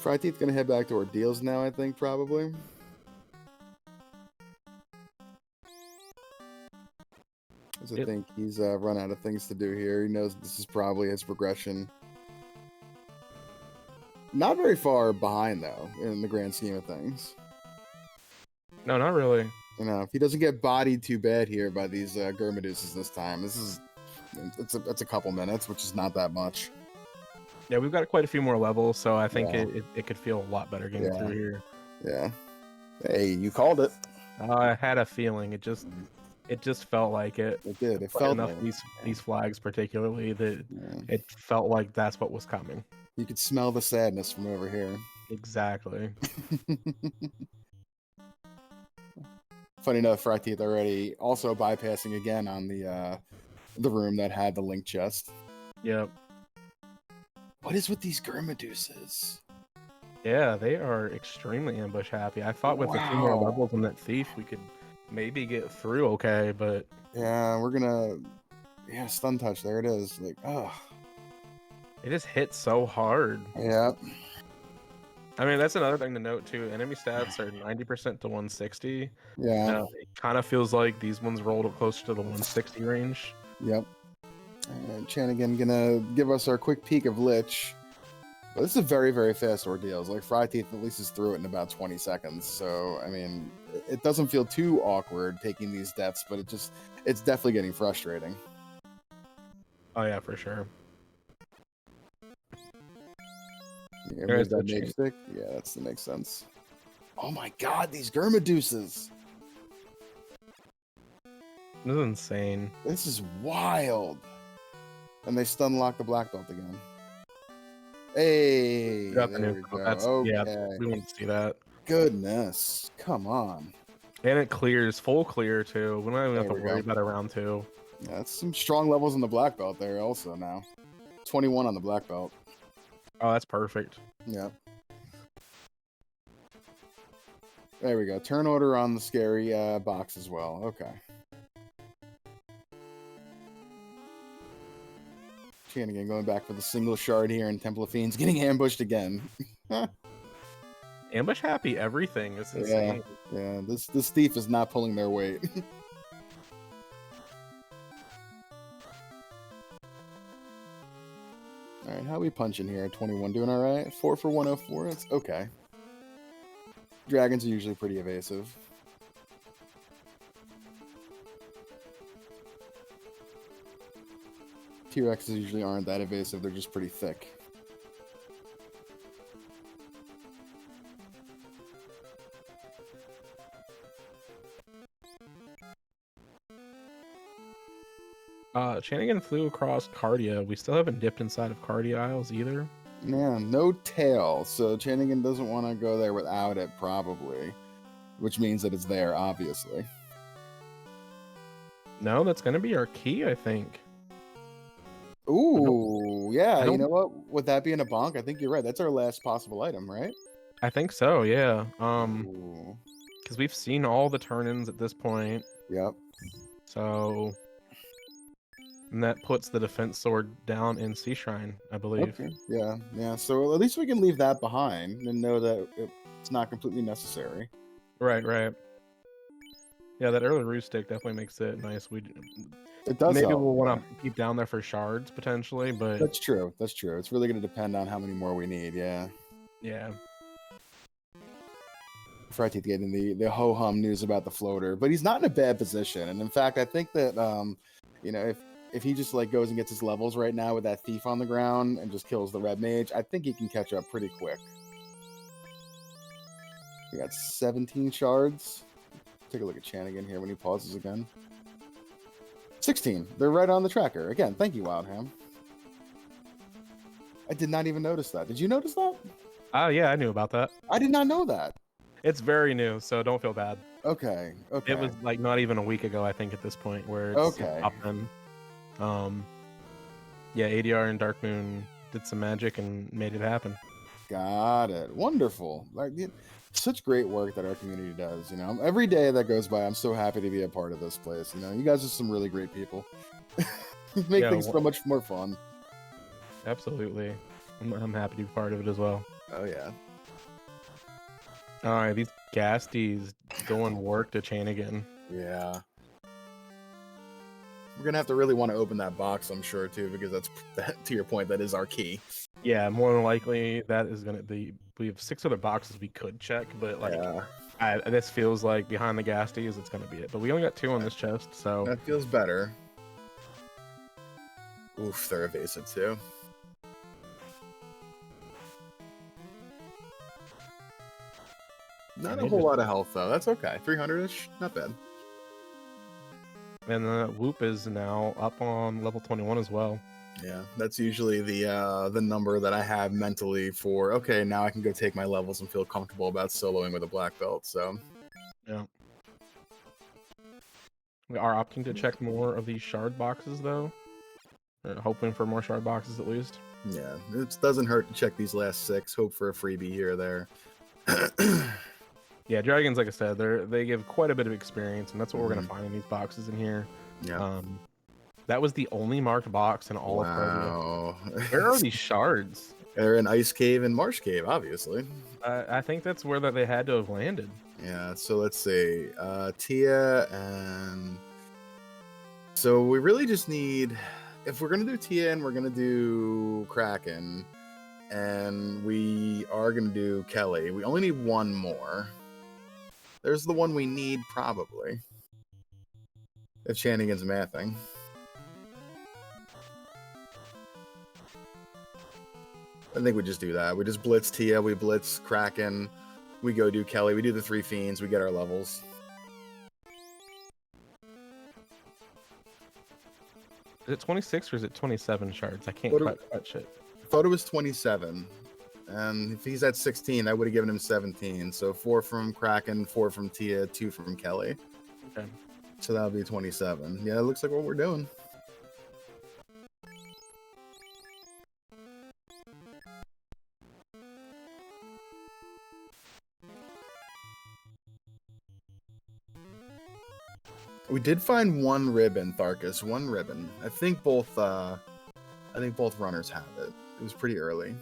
Fryteeth gonna head back to Ordeals now, I think, probably. I think he's run out of things to do here. He knows this is probably his progression. Not very far behind, though, in the grand scheme of things. No, not really. You know, if he doesn't get bodied too bad here by these Gurmaduses this time, it's a couple minutes, which is not that much. Yeah, we've got quite a few more levels, so I think it could feel a lot better getting through here. Yeah. Hey, you called it. I had a feeling. It just felt like it. It did. It felt enough like these flags, particularly, that it felt like that's what was coming. You could smell the sadness from over here. Exactly. Funny enough, Fryteeth already also bypassing again on the room that had the link chest. Yep. What is with these Gurmaduses? Yeah, they are extremely ambush happy. I thought with a few more levels on that thief, we could maybe get through okay, but yeah, we're gonna stun touch. There it is. Like, it just hits so hard. Yeah. I mean, that's another thing to note too. Enemy stats are 90% to 160. Yeah. It kind of feels like these ones rolled closer to the 160 range. Yep. Chanigan gonna give us our quick peek of Lich. But this is a very, very fast Ordeals. Like, Fryteeth at least is through it in about 20 seconds. So, I mean, it doesn't feel too awkward taking these deaths, but it's definitely getting frustrating. Oh yeah, for sure. Yeah, There's move the that mage stick. Yeah, that makes sense. Oh my god, these Germaduces! This is insane. This is wild. And they stun lock the black belt again. Hey, Got the there new we code. That's go. yeah. Okay. We want to see that. Goodness. Come on. And it clears, full clear too. We don't even have There to we worry go. about it round 2. Yeah, that's some strong levels in the black belt there also now. 21 on the black belt. Oh, that's perfect. Yeah. There we go. Turn order on the scary box as well. Okay. Chanigan going back for the single shard here, and Temple of Fiends getting ambushed again. Ambush happy everything. It's insane. Yeah. This thief is not pulling their weight. All right, how are we punching here? 21 doing all right? 4 for 104. That's okay. Dragons are usually pretty evasive. T-Rexes usually aren't that evasive. They're just pretty thick. Chanigan flew across Cardia. We still haven't dipped inside of Cardia Isles either. Man, no tail. So Chanigan doesn't want to go there without it, probably. Which means that it's there, obviously. No, that's going to be our key, I think. Ooh, yeah. You know what? With that being a bonk, I think you're right. That's our last possible item, right? I think so, yeah. Ooh. Because we've seen all the turn-ins at this point. Yep. So, and that puts the defense sword down in Sea Shrine, I believe. Okay. Yeah. So at least we can leave that behind and know that it's not completely necessary. Right. Yeah, that early roost stick definitely makes it nice. It does. Maybe help, we'll want to keep down there for shards potentially, but that's true. It's really going to depend on how many more we need. Yeah. Fryteeth getting the ho hum news about the floater, but he's not in a bad position. And in fact, I think that if he just like goes and gets his levels right now with that thief on the ground and just kills the red mage, I think he can catch up pretty quick. We got 17 shards. Take a look at Chanigan here when he pauses again. 16. They're right on the tracker. Again, thank you, Wildham. I did not even notice that. Did you notice that? Yeah, I knew about that. I did not know that. It's very new, so don't feel bad. Okay. It was like not even a week ago, I think, at this point, where it's popped in. Yeah, ADR and Dark Moon did some magic and made it happen. Got it. Wonderful. Like, such great work that our community does. Every day that goes by, I'm so happy to be a part of this place. You guys are some really great people. Make things so much more fun. Absolutely. I'm happy to be part of it as well. Oh yeah. All right, these Gasties doing work to Chanigan. Yeah. We're gonna have to really want to open that box, I'm sure, too, because that's to your point, that is our key. Yeah, more than likely that is gonna be. We have 6 other boxes we could check, but like this feels like behind the Gasties, it's gonna be it. But we only got 2 on this chest, so that feels better. Oof, they're evasive too. Not a whole lot of health though. That's okay. 300-ish, not bad. And the Whoop is now up on level 21 as well. Yeah, that's usually the number that I have mentally for, okay, now I can go take my levels and feel comfortable about soloing with a black belt, so. Yeah. We are opting to check more of these shard boxes, though. Or hoping for more shard boxes, at least. Yeah, it doesn't hurt to check these last 6, hope for a freebie here or there. Yeah, dragons, like I said, they give quite a bit of experience, and that's what we're going to find in these boxes in here. Yeah. That was the only marked box in all of Cardia. Where are these shards? They're in Ice Cave and Marsh Cave, obviously. I think that's where they had to have landed. Yeah, so let's see. Tia and... So we really just need... If we're going to do Tia and we're going to do Kraken, and we are going to do Kelly, we only need 1 more. There's the one we need, probably. If Chanigan's mathing. I think we just do that. We just blitz Tia, we blitz Kraken, we go do Kelly, we do the 3 fiends, we get our levels. Is it 26 or is it 27 shards? I can't quite touch it. I thought it was 27. And if he's at 16, I would have given him 17. So 4 from Kraken, 4 from Tia, 2 from Kelly. Okay. So that'll be 27. Yeah, it looks like what we're doing. We did find one ribbon, Tharkus. One ribbon. I think both runners have it. It was pretty early.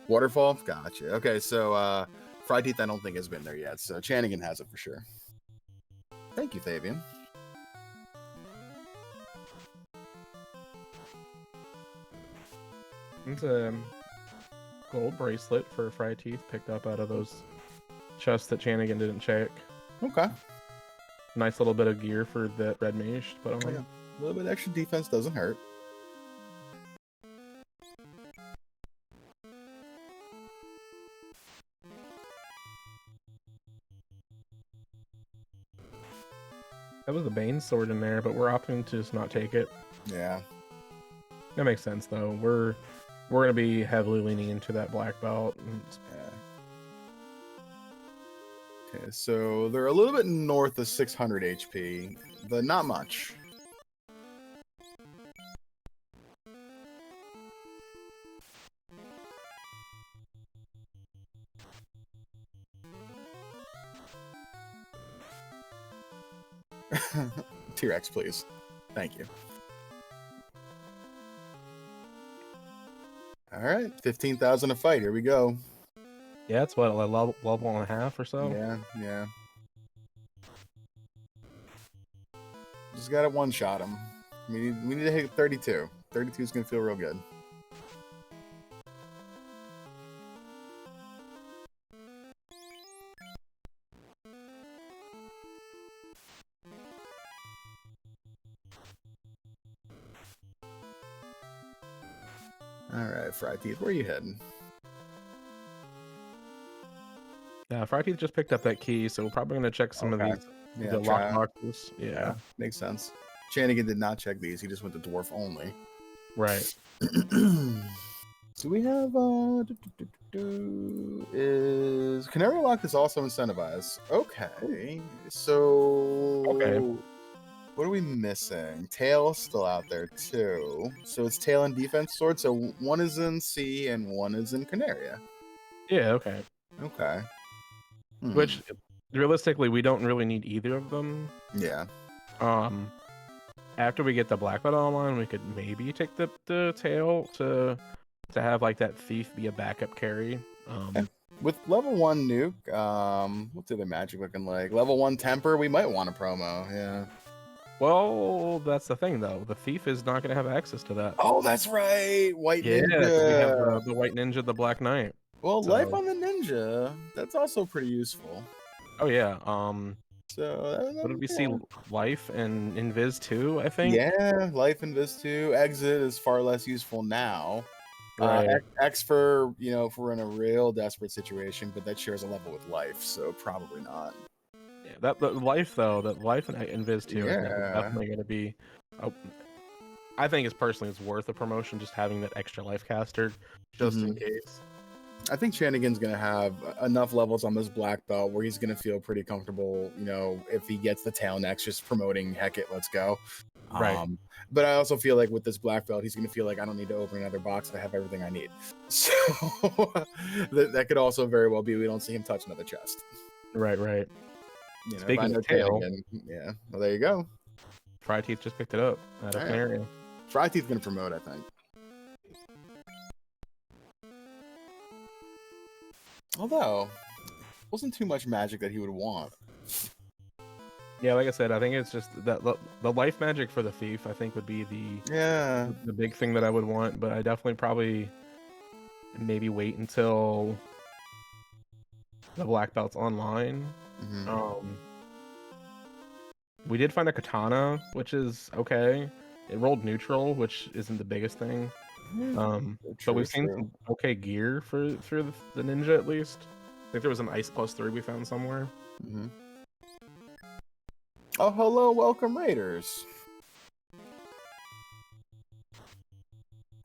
Waterfall? Gotcha. Okay, so fryteeth I don't think has been there yet, so Chanigan has it for sure. Thank you, Thavian. It's a gold bracelet for fryteeth picked up out of those chests that Chanigan didn't check. Okay. Nice little bit of gear for that red mage to put on. Yeah. A little bit extra defense doesn't hurt. That was the Bane sword in there, but we're opting to just not take it. Yeah. That makes sense though. We're gonna be heavily leaning into that black belt. Yeah. Okay, so they're a little bit north of 600 HP, but not much. T-Rex, please. Thank you. All right, 15,000 a fight. Here we go. Yeah, it's what, like level and a half or so. Yeah. Just gotta one-shot him. We need to hit 32. 32 is gonna feel real good. All right, fryteeth, where are you heading? Yeah, fryteeth just picked up that key, so we're probably gonna check some of these the lock boxes. Yeah, makes sense. Chanigan did not check these; he just went to dwarf only. Right. So we have is Canary Lock is also incentivized. Okay, so what are we missing? Tail still out there too. So it's tail and defense sword. So one is in C and one is in Canaria. Yeah. Okay. Okay. Which realistically, we don't really need either of them. Yeah. After we get the black belt online, we could maybe take the tail to have like that thief be a backup carry. With level 1 nuke, what's the other magic looking like? Level 1 temper, we might want a promo. Yeah. Well, that's the thing though. The thief is not going to have access to that. Oh, that's right. White Ninja. we have the white ninja, the black knight. Well, so, life on the ninja, that's also pretty useful. Oh yeah. So what did we see? Life and Invis 2, I think. Yeah, life Invis 2. Exit is far less useful now. Right. X for if we're in a real desperate situation, but that shares a level with life, so probably not. Yeah, the life though, that life and Invis 2 is definitely going to be. I think it's personally it's worth a promotion just having that extra life caster just in case. I think Chanigan's going to have enough levels on this black belt where he's going to feel pretty comfortable, if he gets the tail next, just promoting heck it, let's go. Right. But I also feel like with this black belt, he's going to feel like I don't need to open another box. I have everything I need. So that could also very well be we don't see him touch another chest. Right. Speaking of tail, yeah. Well, there you go. fryteeth just picked it up out of Canaria. fryteeth's going to promote, I think. Although, wasn't too much magic that he would want. Yeah, like I said, I think it's just that the life magic for the thief, I think, would be the big thing that I would want. But I definitely probably maybe wait until the black belt's online. We did find a katana, which is okay. It rolled neutral, which isn't the biggest thing. But True, we've seen true. some okay gear for the ninja at least. I think there was an ice +3 we found somewhere. Mm-hmm. Oh, hello, welcome Raiders.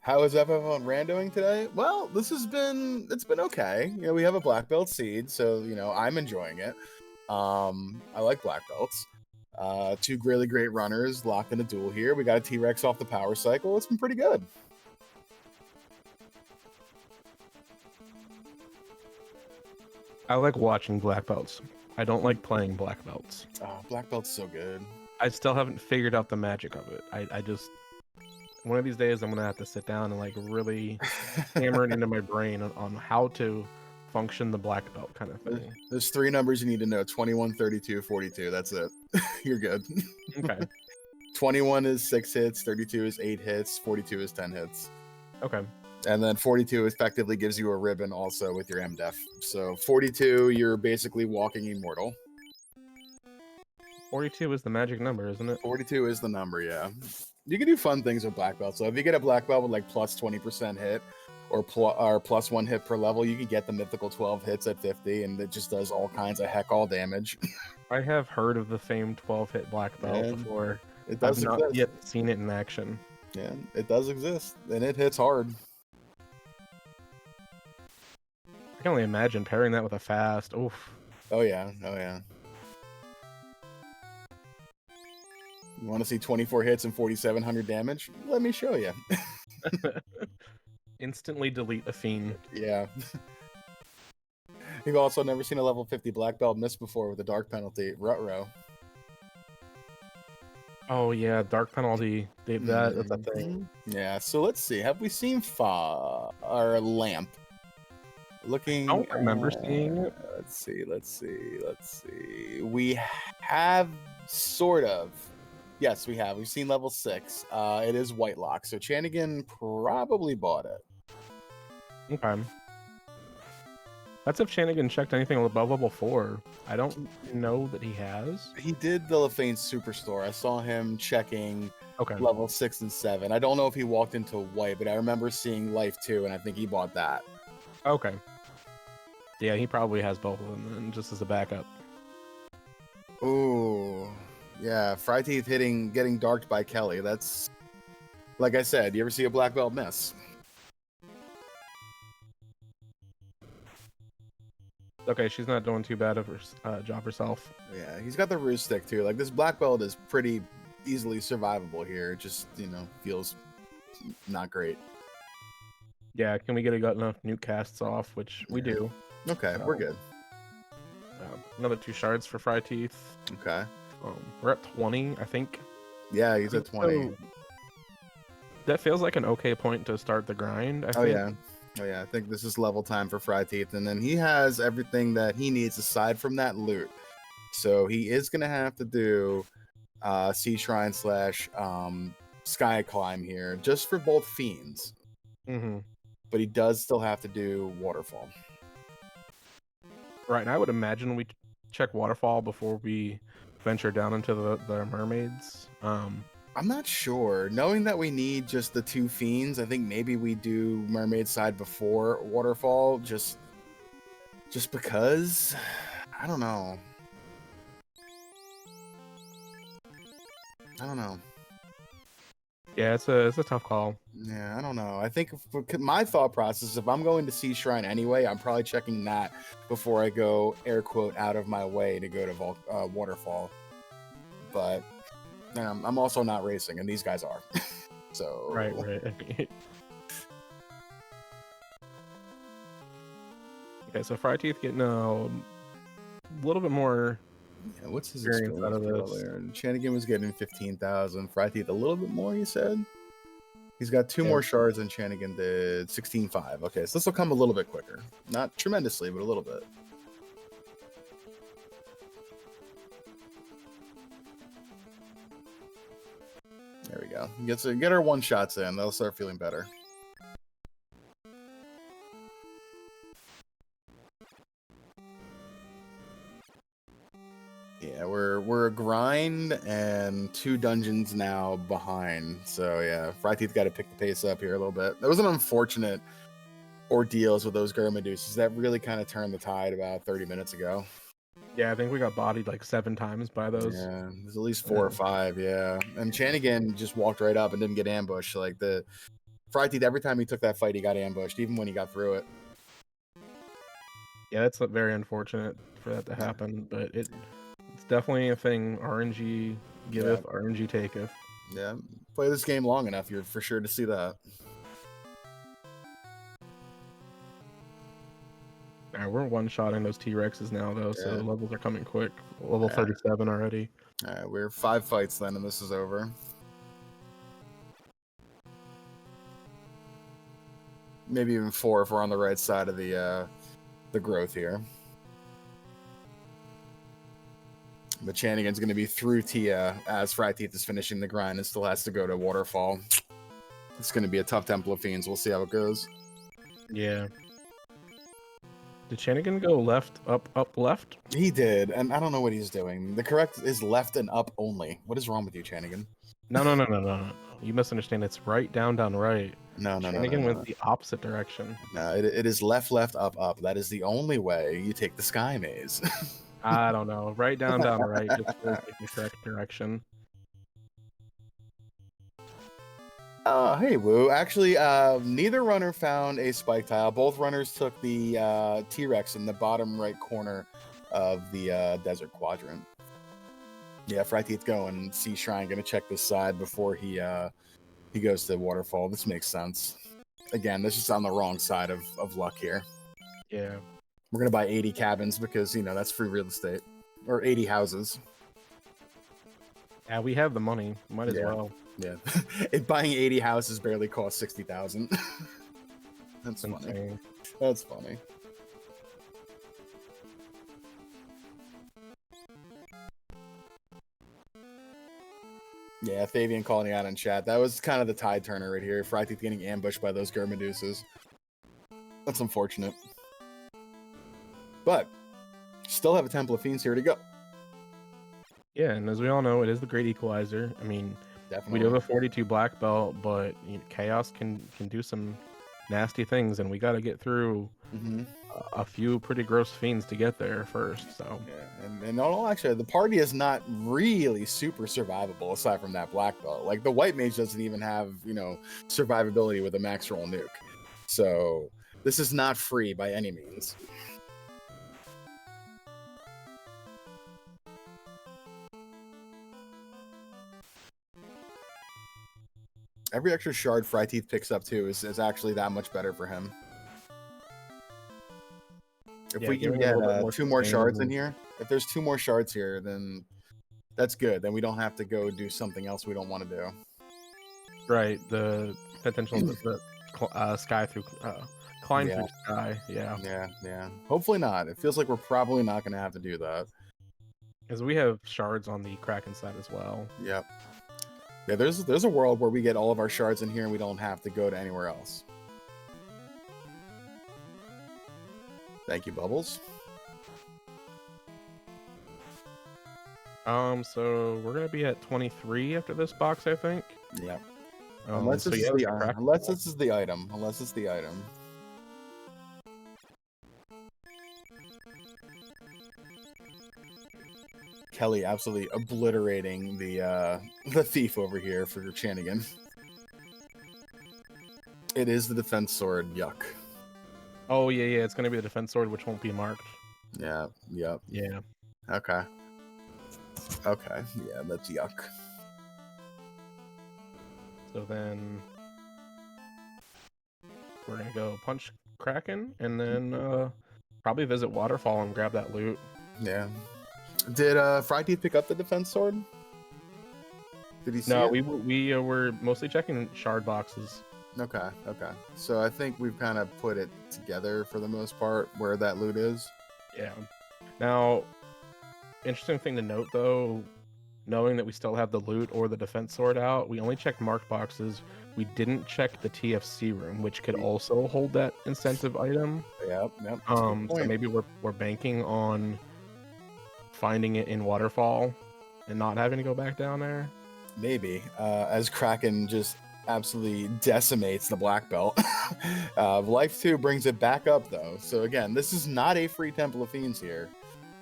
How is everyone randoing today? Well, it's been okay. You know, we have a black belt seed, so you know I'm enjoying it. I like black belts. Two really great runners locked in a duel here. We got a T-Rex off the power cycle. It's been pretty good. I like watching black belts. I don't like playing black belts. Oh, black belt's so good. I still haven't figured out the magic of it. I just one of these days I'm gonna have to sit down and like really hammer it into my brain on how to function the black belt kind of thing. There's 3 numbers you need to know: 21, 32, 42. That's it. You're good. Okay. 21 is 6 hits, 32 is 8 hits, 42 is 10 hits. Okay. And then 42 effectively gives you a ribbon also with your MDef. So 42, you're basically walking immortal. 42 is the magic number, isn't it? 42 is the number, yeah. You can do fun things with black belt. So if you get a black belt with like plus 20% hit or plus 1 hit per level, you can get the mythical 12 hits at 50, and it just does all kinds of heck all damage. I have heard of the famed 12-hit black belt before. It does I've exist. not yet seen it in action. Yeah, it does exist, and it hits hard. I can only imagine pairing that with a fast. Oof. Oh yeah, oh yeah. You want to see 24 hits and 4,700 damage? Let me show you. Instantly delete a fiend. Yeah. You've also never seen a level 50 black belt miss before with a dark penalty. Rut-row. Oh yeah, dark penalty. That's a thing. Yeah, so let's see. Have we seen or Lamp? Looking. I don't remember seeing it. Let's see. We have sort of. Yes, we have. We've seen level 6. It is Whitelock, so Chanigan probably bought it. Okay. That's if Chanigan checked anything above level 4. I don't know that he has. He did the Lefane Superstore. I saw him checking Okay. level 6 and 7. I don't know if he walked into White, but I remember seeing Life 2, and I think he bought that. Okay. Yeah, he probably has both of them, then, just as a backup. Ooh. Yeah, fryteeth getting darked by Kelly. That's, like I said, you ever see a black belt miss? Okay, she's not doing too bad of her job herself. Yeah, he's got the ruse stick too. Like, this black belt is pretty easily survivable here. It just, you know, feels not great. Yeah, can we get enough nuke casts off, which we do. Okay, we're good. Another 2 shards for fryteeth. Okay. We're at 20, I think. Yeah, he's at 20. So, that feels like an okay point to start the grind, I think. Oh yeah, I think this is level time for fryteeth, and then he has everything that he needs aside from that loot. So he is gonna have to do Sea Shrine / Sky Climb here, just for both fiends. Mm-hmm. But he does still have to do Waterfall. Right, and I would imagine we check Waterfall before we venture down into the mermaids. I'm not sure. Knowing that we need just the 2 fiends, I think maybe we do mermaid side before Waterfall, just because. I don't know. Yeah, it's a tough call. Yeah, I don't know. I think my thought process, if I'm going to Sea Shrine anyway, I'm probably checking that before I go, air quote, out of my way to go to Waterfall. But I'm also not racing, and these guys are. So Right. Okay, so fryteeth getting a little bit more. Yeah, what's his experience experience out of this? there? Chanigan was getting 15,000. fryteeth a little bit more, you said? He's got 2 more shards than Chanigan did. 16.5. Okay, so this will come a little bit quicker. Not tremendously, but a little bit. There we go. Get our 1-shots in. They'll start feeling better. Yeah, we're a grind and 2 dungeons now behind. So yeah, fryteeth got to pick the pace up here a little bit. That was an unfortunate ordeals with those Germaduces. That really kind of turned the tide about 30 minutes ago. Yeah, I think we got bodied like 7 times by those. Yeah, there's at least 4 or 5. Yeah, and Chanigan just walked right up and didn't get ambushed. Like the fryteeth, every time he took that fight, he got ambushed, even when he got through it. Yeah, that's very unfortunate for that to happen, but it's definitely a thing. RNG giveth, RNG taketh. Yeah, play this game long enough, you're for sure to see that. Now we're one-shotting those T-Rexes now, though, so the levels are coming quick. Level 37 already. All right, we're 5 fights then, and this is over. Maybe even 4 if we're on the right side of the growth here. But Chanigan's going to be through Tia as fryteeth is finishing the grind and still has to go to Waterfall. It's going to be a tough Temple of Fiends. We'll see how it goes. Yeah. Did Chanigan go left, up, left? He did, and I don't know what he's doing. The correct is left and up only. What is wrong with you, Chanigan? No. You misunderstand. It's right, down, right. No. Chanigan went the opposite direction. No, it is left, up. That is the only way you take the Sky Maze. I don't know. Right, down, right. Just feels like the correct direction. Oh, hey, Woo. Actually, neither runner found a spike tile. Both runners took the T-Rex in the bottom right corner of the desert quadrant. Yeah, fryteeth going Sea Shrine, gonna check this side before he goes to Waterfall. This makes sense. Again, this is on the wrong side of luck here. Yeah. We're gonna buy 80 cabins because, you know, that's free real estate. Or 80 houses. Yeah, we have the money. Might as well. Yeah. Buying 80 houses barely costs 60,000. That's funny. Insane. That's funny. Yeah, Thavian calling out in chat. That was kind of the tide turner right here. fryteeth getting ambushed by those Germaduces. That's unfortunate. But still have a Temple of Fiends here to go. Yeah, and as we all know, it is the great equalizer. I mean, Definitely. we do have a 42 black belt, but Chaos can do some nasty things, and we got to get through a few pretty gross fiends to get there first. So yeah, and no, actually, the party is not really super survivable aside from that black belt. Like the white mage doesn't even have, you know, survivability with a max roll nuke. So this is not free by any means. Every extra shard fryteeth picks up too is actually that much better for him. If we can get 2 more shards in here, if there's 2 more shards here, then that's good. Then we don't have to go do something else we don't want to do. Right, the potential the sky through climb through sky. Yeah. Hopefully not. It feels like we're probably not going to have to do that. Because we have shards on the Kraken side as well. Yep. Yeah, there's a world where we get all of our shards in here and we don't have to go to anywhere else. Thank you, Bubbles. So we're gonna be at 23 after this box, I think. Yeah. Unless this is the item. Unless it's the item. Kelly absolutely obliterating the thief over here for Chanigan. It is the defense sword. Yuck. Oh yeah. It's gonna be the defense sword, which won't be marked. Yeah. Yep. Yeah. Okay. Yeah, that's yuck. So then we're gonna go punch Kraken and then probably visit Waterfall and grab that loot. Yeah. Did fryteeth pick up the defense sword? Did he see it? we were mostly checking shard boxes. Okay. So I think we've kind of put it together for the most part where that loot is. Yeah. Now, interesting thing to note though, knowing that we still have the loot or the defense sword out, we only checked marked boxes. We didn't check the TFC room, which could also hold that incentive item. Yep. So maybe we're banking on finding it in Waterfall and not having to go back down there. Maybe as Kraken just absolutely decimates the black belt. Life 2 brings it back up though. So again, this is not a free Temple of Fiends here.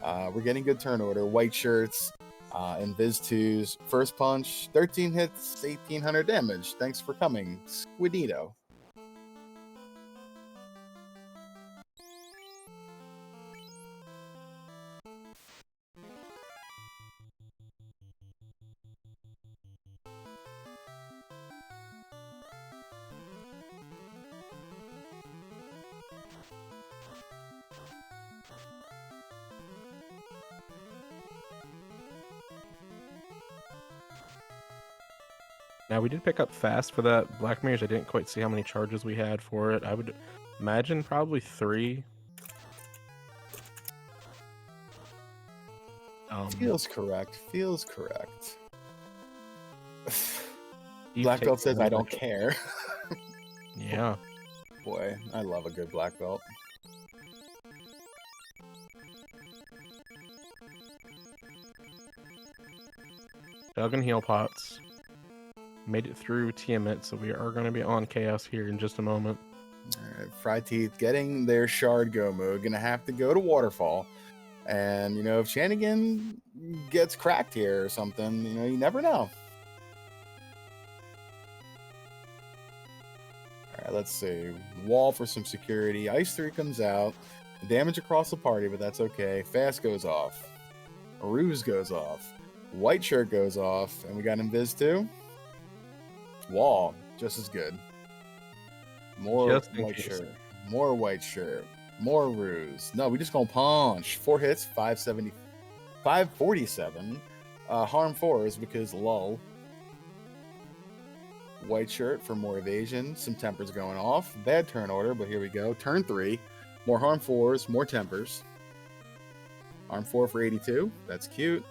We're getting good turn order. White shirts and Viz 2s. First punch, 13 hits, 1800 damage. Thanks for coming, Squidito. Now, we did pick up fast for that Black Mage. I didn't quite see how many charges we had for it. I would imagine probably 3. Feels correct. Feels correct. Black belt says I don't care. Yeah. Boy, I love a good black belt. Dug and heal pots. Made it through Tiamat, so we are going to be on Chaos here in just a moment. All right, fryteeth getting their shard go mode. Gonna have to go to Waterfall. And, you know, if Chanigan gets cracked here or something, you know, you never know. All right, let's see. Wall for some security. Ice 3 comes out. Damage across the party, but that's okay. Fast goes off. Ruse goes off. White shirt goes off. And we got Invis 2. Wall, just as good. More white shirt. More white shirt. More ruse. No, we just gonna punch. 4 hits, 570, 547. Harm 4s because lull. White shirt for more evasion. Some tempers going off. Bad turn order, but here we go. Turn 3. More harm 4s, more tempers. Harm 4 for 82. That's cute.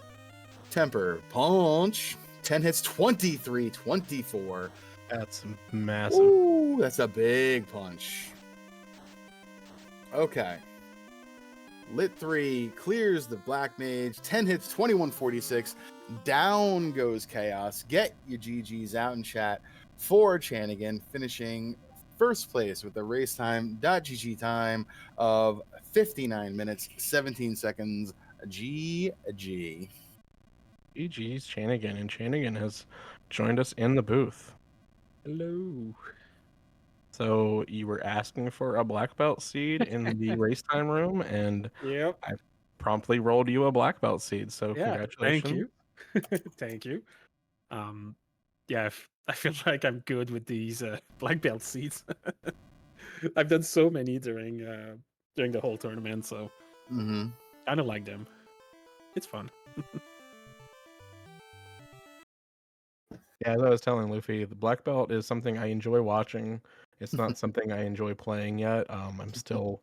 Temper. Punch. 10 hits, 23, 24. That's massive. Ooh, that's a big punch. Okay. Lit 3 clears the Black Mage. 10 hits, 2146. Down goes Chaos. Get your GGs out in chat for Chanigan, finishing first place with a race time.gg time of 59 minutes, 17 seconds. GG. GG's Chanigan, and Chanigan has joined us in the booth. Hello. So you were asking for a black belt seed in the race time room, and Yep. I promptly rolled you a black belt seed. So Yeah, congratulations. thank you. Thank you. Yeah, I feel like I'm good with these black belt seeds. I've done so many during the whole tournament, so I don't like them. It's fun. Yeah, as I was telling Luffy, the black belt is something I enjoy watching. It's not something I enjoy playing yet. I'm still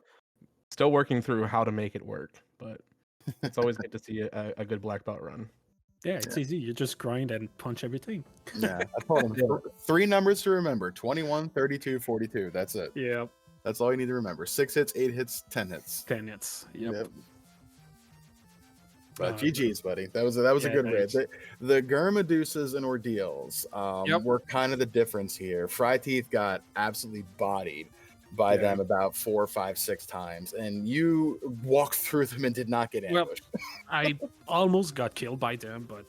working through how to make it work, but it's always good to see a good black belt run. Yeah, it's easy. You just grind and punch everything. Yeah, I told him 3 numbers to remember: 21, 32, 42. That's it. Yeah. That's all you need to remember. 6 hits, 8 hits, 10 hits. 10 hits. Yep. But GG's, buddy. That was a good raid. The Gurmadusas and Ordeals were kind of the difference here. fryteeth got absolutely bodied by them about 4, 5, 6 times, and you walked through them and did not get ambushed. Well, I almost got killed by them, but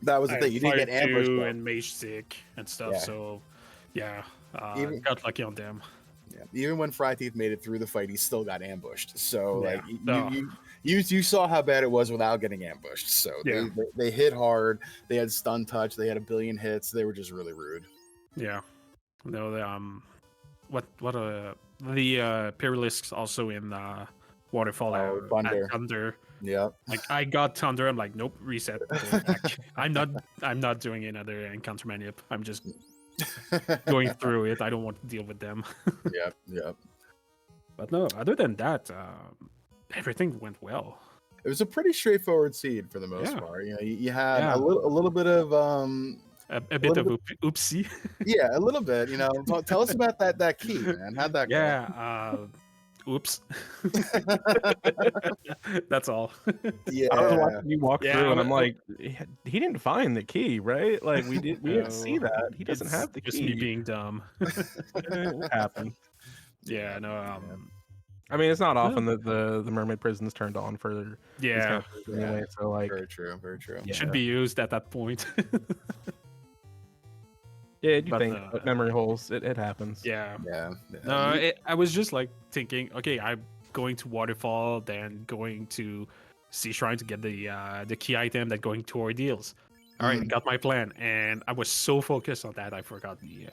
that was the thing. You didn't get ambushed and mage sick and stuff. So got lucky on them. Yeah. Even when fryteeth made it through the fight, he still got ambushed. So you saw how bad it was without getting ambushed. So they hit hard. They had stun touch. They had a billion hits. They were just really rude. Yeah. No, the Pyralisks also in Waterfall Thunder. Yeah. Like I got Thunder. I'm like, nope, reset. I'm not doing another encounter manip. I'm just going through it. I don't want to deal with them. Yep. But no, other than that, everything went well. It was a pretty straightforward seed for the most part. You know, you had a little bit of a bit of oopsie. Yeah, a little bit. You know, tell us about that key, man. How'd that go? Yeah, Oops. That's all. Yeah. I was watching you walk Yeah, through, and I I'm wa- like, he didn't find the key, right? Like we didn't see No, that. He doesn't it's have the just me key. being dumb. It happened. Yeah, no, yeah. I mean, it's not no. often that the mermaid prison's turned on for these Yeah, kind of things anyway. So like, Very true. Very true. yeah, should be used at that point. yeah, you But think but memory holes? It happens. yeah, Yeah. no, I was just like thinking, okay, I'm going to waterfall, then going to sea shrine to get the key item, then going to ordeals. All right, got my plan, and I was so focused on that I forgot the Yeah.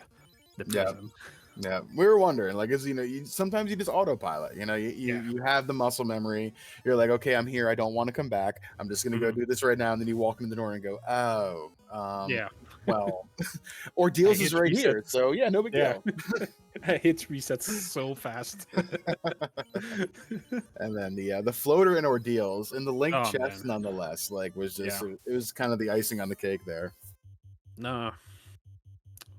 prison. Yeah, we were wondering, like, as you know, sometimes you just autopilot. You know, you Yeah. you have the muscle memory. You're like, okay, I'm here. I don't want to come back. I'm just gonna go do this right now. And then you walk in the door and go, oh, Yeah. well, ordeals I is hit right reset. here. So yeah, no big Yeah. deal. I hit resets so fast. And then the floater and ordeals and the link Oh, chest, man. nonetheless, like was just Yeah. it was kind of the icing on the cake there. No.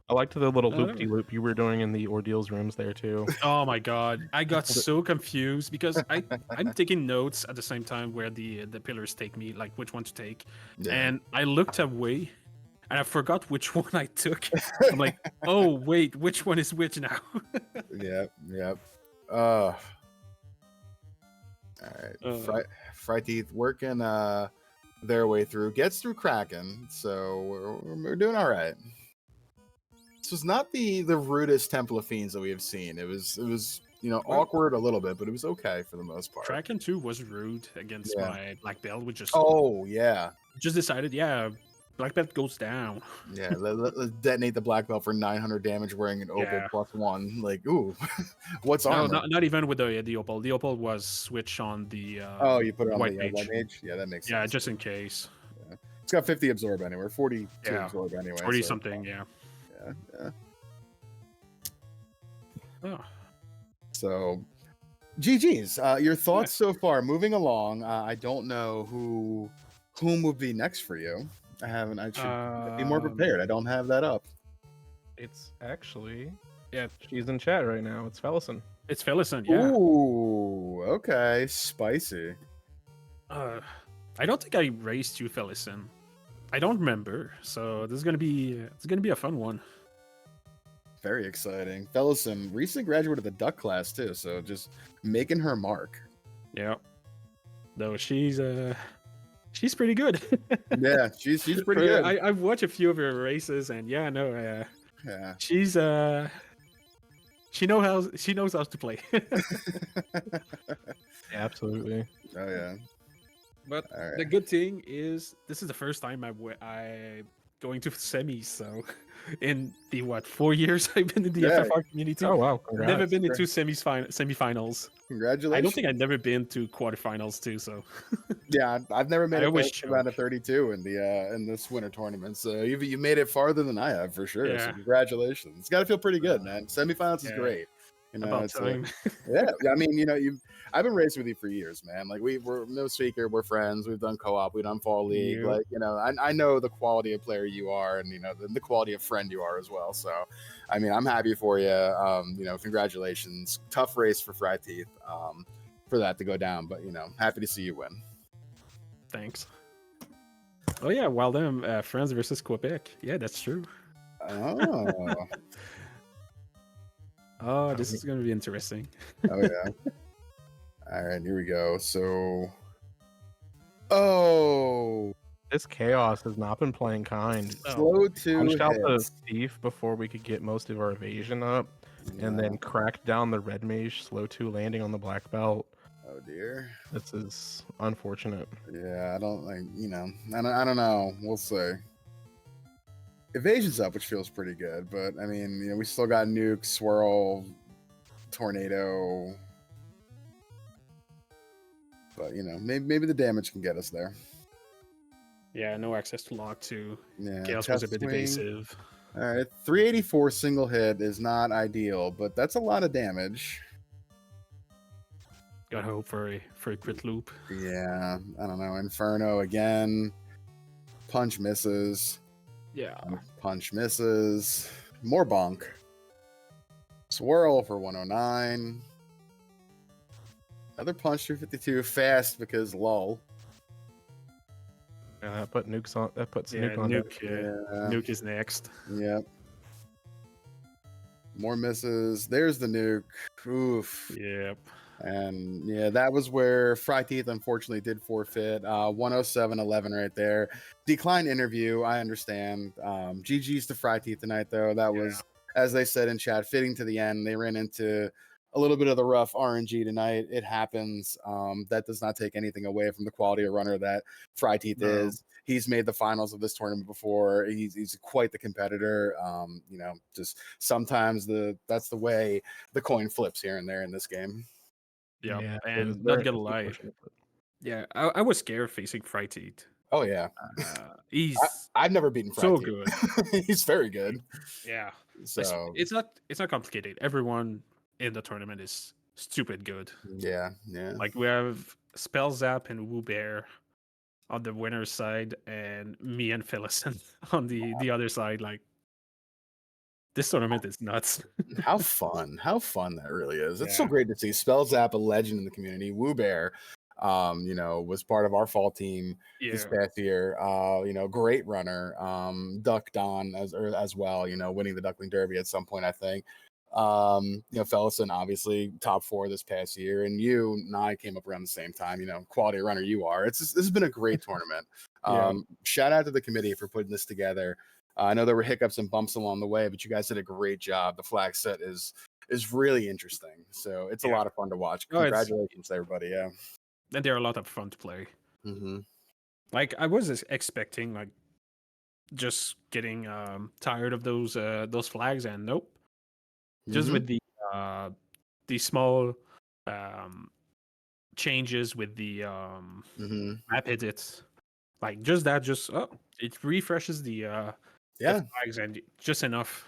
I liked the little No. loop de loop you were doing in the ordeals rooms there too. Oh my god, I got so confused because I'm taking notes at the same time where the pillars take me, like which one to take, Yeah. and I looked away, and I forgot which one I took. I'm like, oh wait, which one is which now? Yep. All right. Fryteeth working their way through, gets through Kraken, so we're doing all right. This was not the rudest Temple of Fiends that we have seen. It was awkward a little bit, but it was okay for the most part. Kraken 2 was rude against my black belt, which just just decided, black belt goes down. Yeah, let's detonate the black belt for 900 damage wearing an opal +1. Like, ooh, what's No, armor? not even with the opal. The opal was switch on the you put it on white the mage. white mage. Yeah, that makes sense. Yeah, just in case. Yeah. It's got 50 absorb anyway, 42 absorb anyway. 40 something, yeah. Oh. So, GG's. Your thoughts so far? Moving along. I don't know whom would be next for you. I haven't. I should be more prepared. I don't have that up. It's actually she's in chat right now. It's Fellison. It's Fellison, yeah. Ooh, okay, spicy. I don't think I raised you, Fellison. I don't remember. So this is gonna be a fun one. Very exciting. Fellison, recent graduate of the Duck class too, so just making her mark. Yeah. Though she's pretty good. Yeah, she's pretty good. I've watched a few of her races, and she's she knows how to play. Absolutely. Oh yeah. But the good thing is this is the first time I going to semis, so in the 4 years I've been in the FFR community. Oh wow, congrats. Never been into semifinals. Congratulations. I don't think I've never been to quarterfinals too, so yeah, I've never made it around a 32 in this winter tournament. So you made it farther than I have for sure. Yeah. So congratulations. It's got to feel pretty good, man. Semifinals is great. You know, about time. I mean, I've been racing with you for years, man. Like we're no speaker, we're friends. We've done co-op, we've done fall league. Yeah. Like I know the quality of player you are, and the quality of friend you are as well. So, I mean, I'm happy for you. Congratulations. Tough race for fryteeth, for that to go down, but happy to see you win. Thanks. Oh yeah, well then, France versus Quebec. Yeah, that's true. Oh. Oh, this is gonna be interesting. Oh yeah. All right, here we go. So, this chaos has not been playing kind. Slow to punched out the thief before we could get most of our evasion up, and then cracked down the red mage, slow 2 landing on the black belt. Oh dear. This is unfortunate. Yeah, I don't I don't know. We'll see. Evasion's up, which feels pretty good, but I mean, we still got nuke, swirl, tornado. But maybe the damage can get us there. Yeah, no access to lock 2. Yeah, Chaos was a bit evasive. All right, 384 single hit is not ideal, but that's a lot of damage. Got hope for a crit loop. Yeah, I don't know. Inferno again. Punch misses. Yeah. Punch misses. More bonk. Swirl for 109. Another punch 352 fast because lol. Yeah, that puts Yeah, Nuke on deck. Nuke is next. Yep. More misses. There's the Nuke. Oof. Yep. And yeah, that was where fryteeth unfortunately did forfeit. 107-11 right there. Declined interview. I understand. GG's to fryteeth tonight, though. That was, as they said in chat, fitting to the end. They ran into a little bit of the rough RNG tonight. It happens. That does not take anything away from the quality of runner that fryteeth is. He's made the finals of this tournament before. He's quite the competitor. Just sometimes that's the way the coin flips here and there in this game. Yeah, and not gonna lie. Yeah, I was scared facing fryteeth. Oh yeah, I've never beaten so fryteeth. good. He's very good. Yeah, so it's not complicated. Everyone in the tournament is stupid good. Yeah. Like we have Spell Zap and Woo Bear on the winner's side, and me and Phillison on the other side. Like this tournament is nuts. How fun that really is. It's so great to see. Spell Zap, a legend in the community. Woo Bear, was part of our fall team this past year. Great runner. Duck Don as well, winning the Duckling Derby at some point, I think. Fellison, obviously top 4 this past year, and you and I came up around the same time. Quality runner you are. This has been a great tournament. Shout out to the committee for putting this together. I know there were hiccups and bumps along the way, but you guys did a great job. The flag set is really interesting, so it's a lot of fun to watch. Congratulations to everybody. Yeah, and they're a lot of fun to play. Mm-hmm. Like I was expecting, like just getting tired of those flags, and nope. Just with the small changes with the map edits, like just that, it refreshes the flags and just enough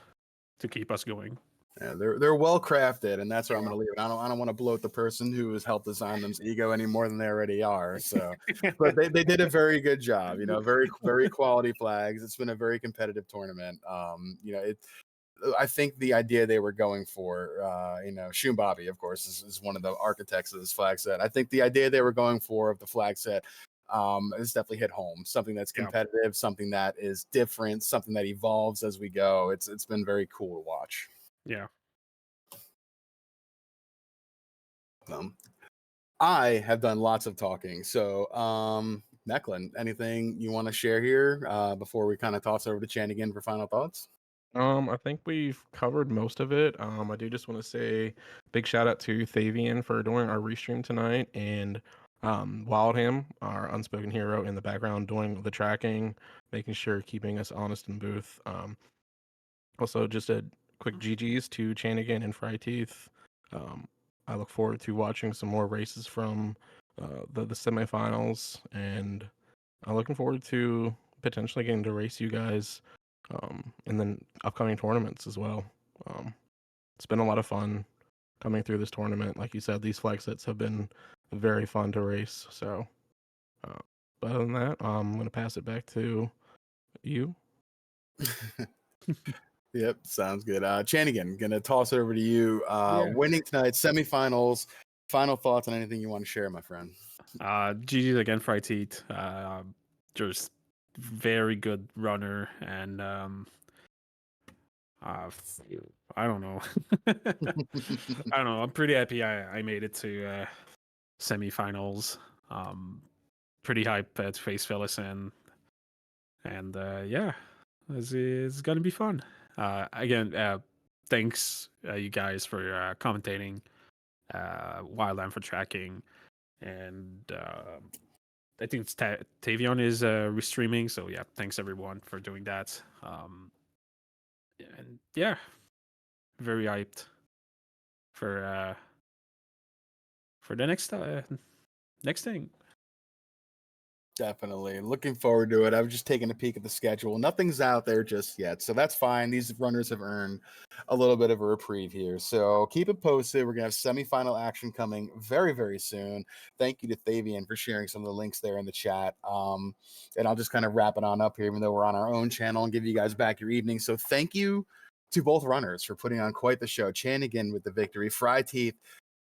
to keep us going. Yeah, they're well crafted, and that's where I'm going to leave it. I don't want to bloat the person who has helped design them's ego any more than they already are. So, but they did a very good job. Very very quality flags. It's been a very competitive tournament. I think the idea they were going for, Shun Bobby, of course, is one of the architects of this flag set. I think the idea they were going for of the flag set has definitely hit home. Something that's competitive, something that is different, something that evolves as we go. It's been very cool to watch. Yeah. I have done lots of talking. So, Mecklin, anything you want to share here before we kind of toss over to Chanigan for final thoughts? I think we've covered most of it. I do just want to say big shout out to Thavian for doing our restream tonight, and Wildham, our unspoken hero in the background, doing the tracking, making sure keeping us honest in booth. Also, just a quick GGs to Chanigan and fryteeth. I look forward to watching some more races from the semifinals, and I'm looking forward to potentially getting to race you guys in the upcoming tournaments as well. It's been a lot of fun coming through this tournament. Like you said, these flag sets have been very fun to race. So, but other than that, I'm going to pass it back to you. Yep, sounds good. Chanigan, gonna toss it over to you. Winning tonight, semifinals. Final thoughts on anything you want to share, my friend? GG's again, fryteeth. Just very good runner, and I don't know. I don't know. I'm pretty happy I made it to semifinals. Pretty hyped to face Phillison, and it's gonna be fun. Again, thanks you guys for commentating, Wildland for tracking, and I think it's Tavion is restreaming. So yeah, thanks everyone for doing that. And yeah, very hyped for the next thing. Definitely looking forward to it. I've just taken a peek at the schedule. Nothing's out there just yet, so that's fine. These runners have earned a little bit of a reprieve here, so keep it posted. We're gonna have semifinal action coming very, very soon. Thank you to Thavian for sharing some of the links there in the chat. And I'll just kind of wrap it on up here, even though we're on our own channel, and give you guys back your evening. So thank you to both runners for putting on quite the show. Chanigan with the victory, fryteeth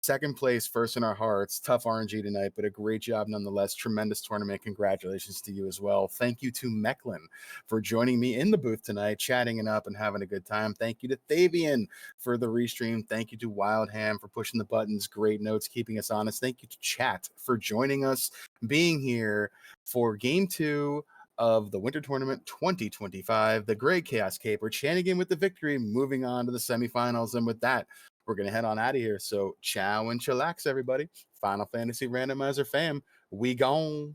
Second place, first in our hearts. Tough RNG tonight, but a great job nonetheless. Tremendous tournament. Congratulations to you as well. Thank you to Mecklin for joining me in the booth tonight, chatting it up and having a good time. Thank you to Thavian for the restream. Thank you to Wildham for pushing the buttons. Great notes, keeping us honest. Thank you to Chat for joining us, being here for Game 2 of the Winter Tournament 2025. The Gray Chaos Caper, Chanigan with the victory, moving on to the semifinals. And with that, we're going to head on out of here. So ciao and chillax, everybody. Final Fantasy Randomizer fam, we gone.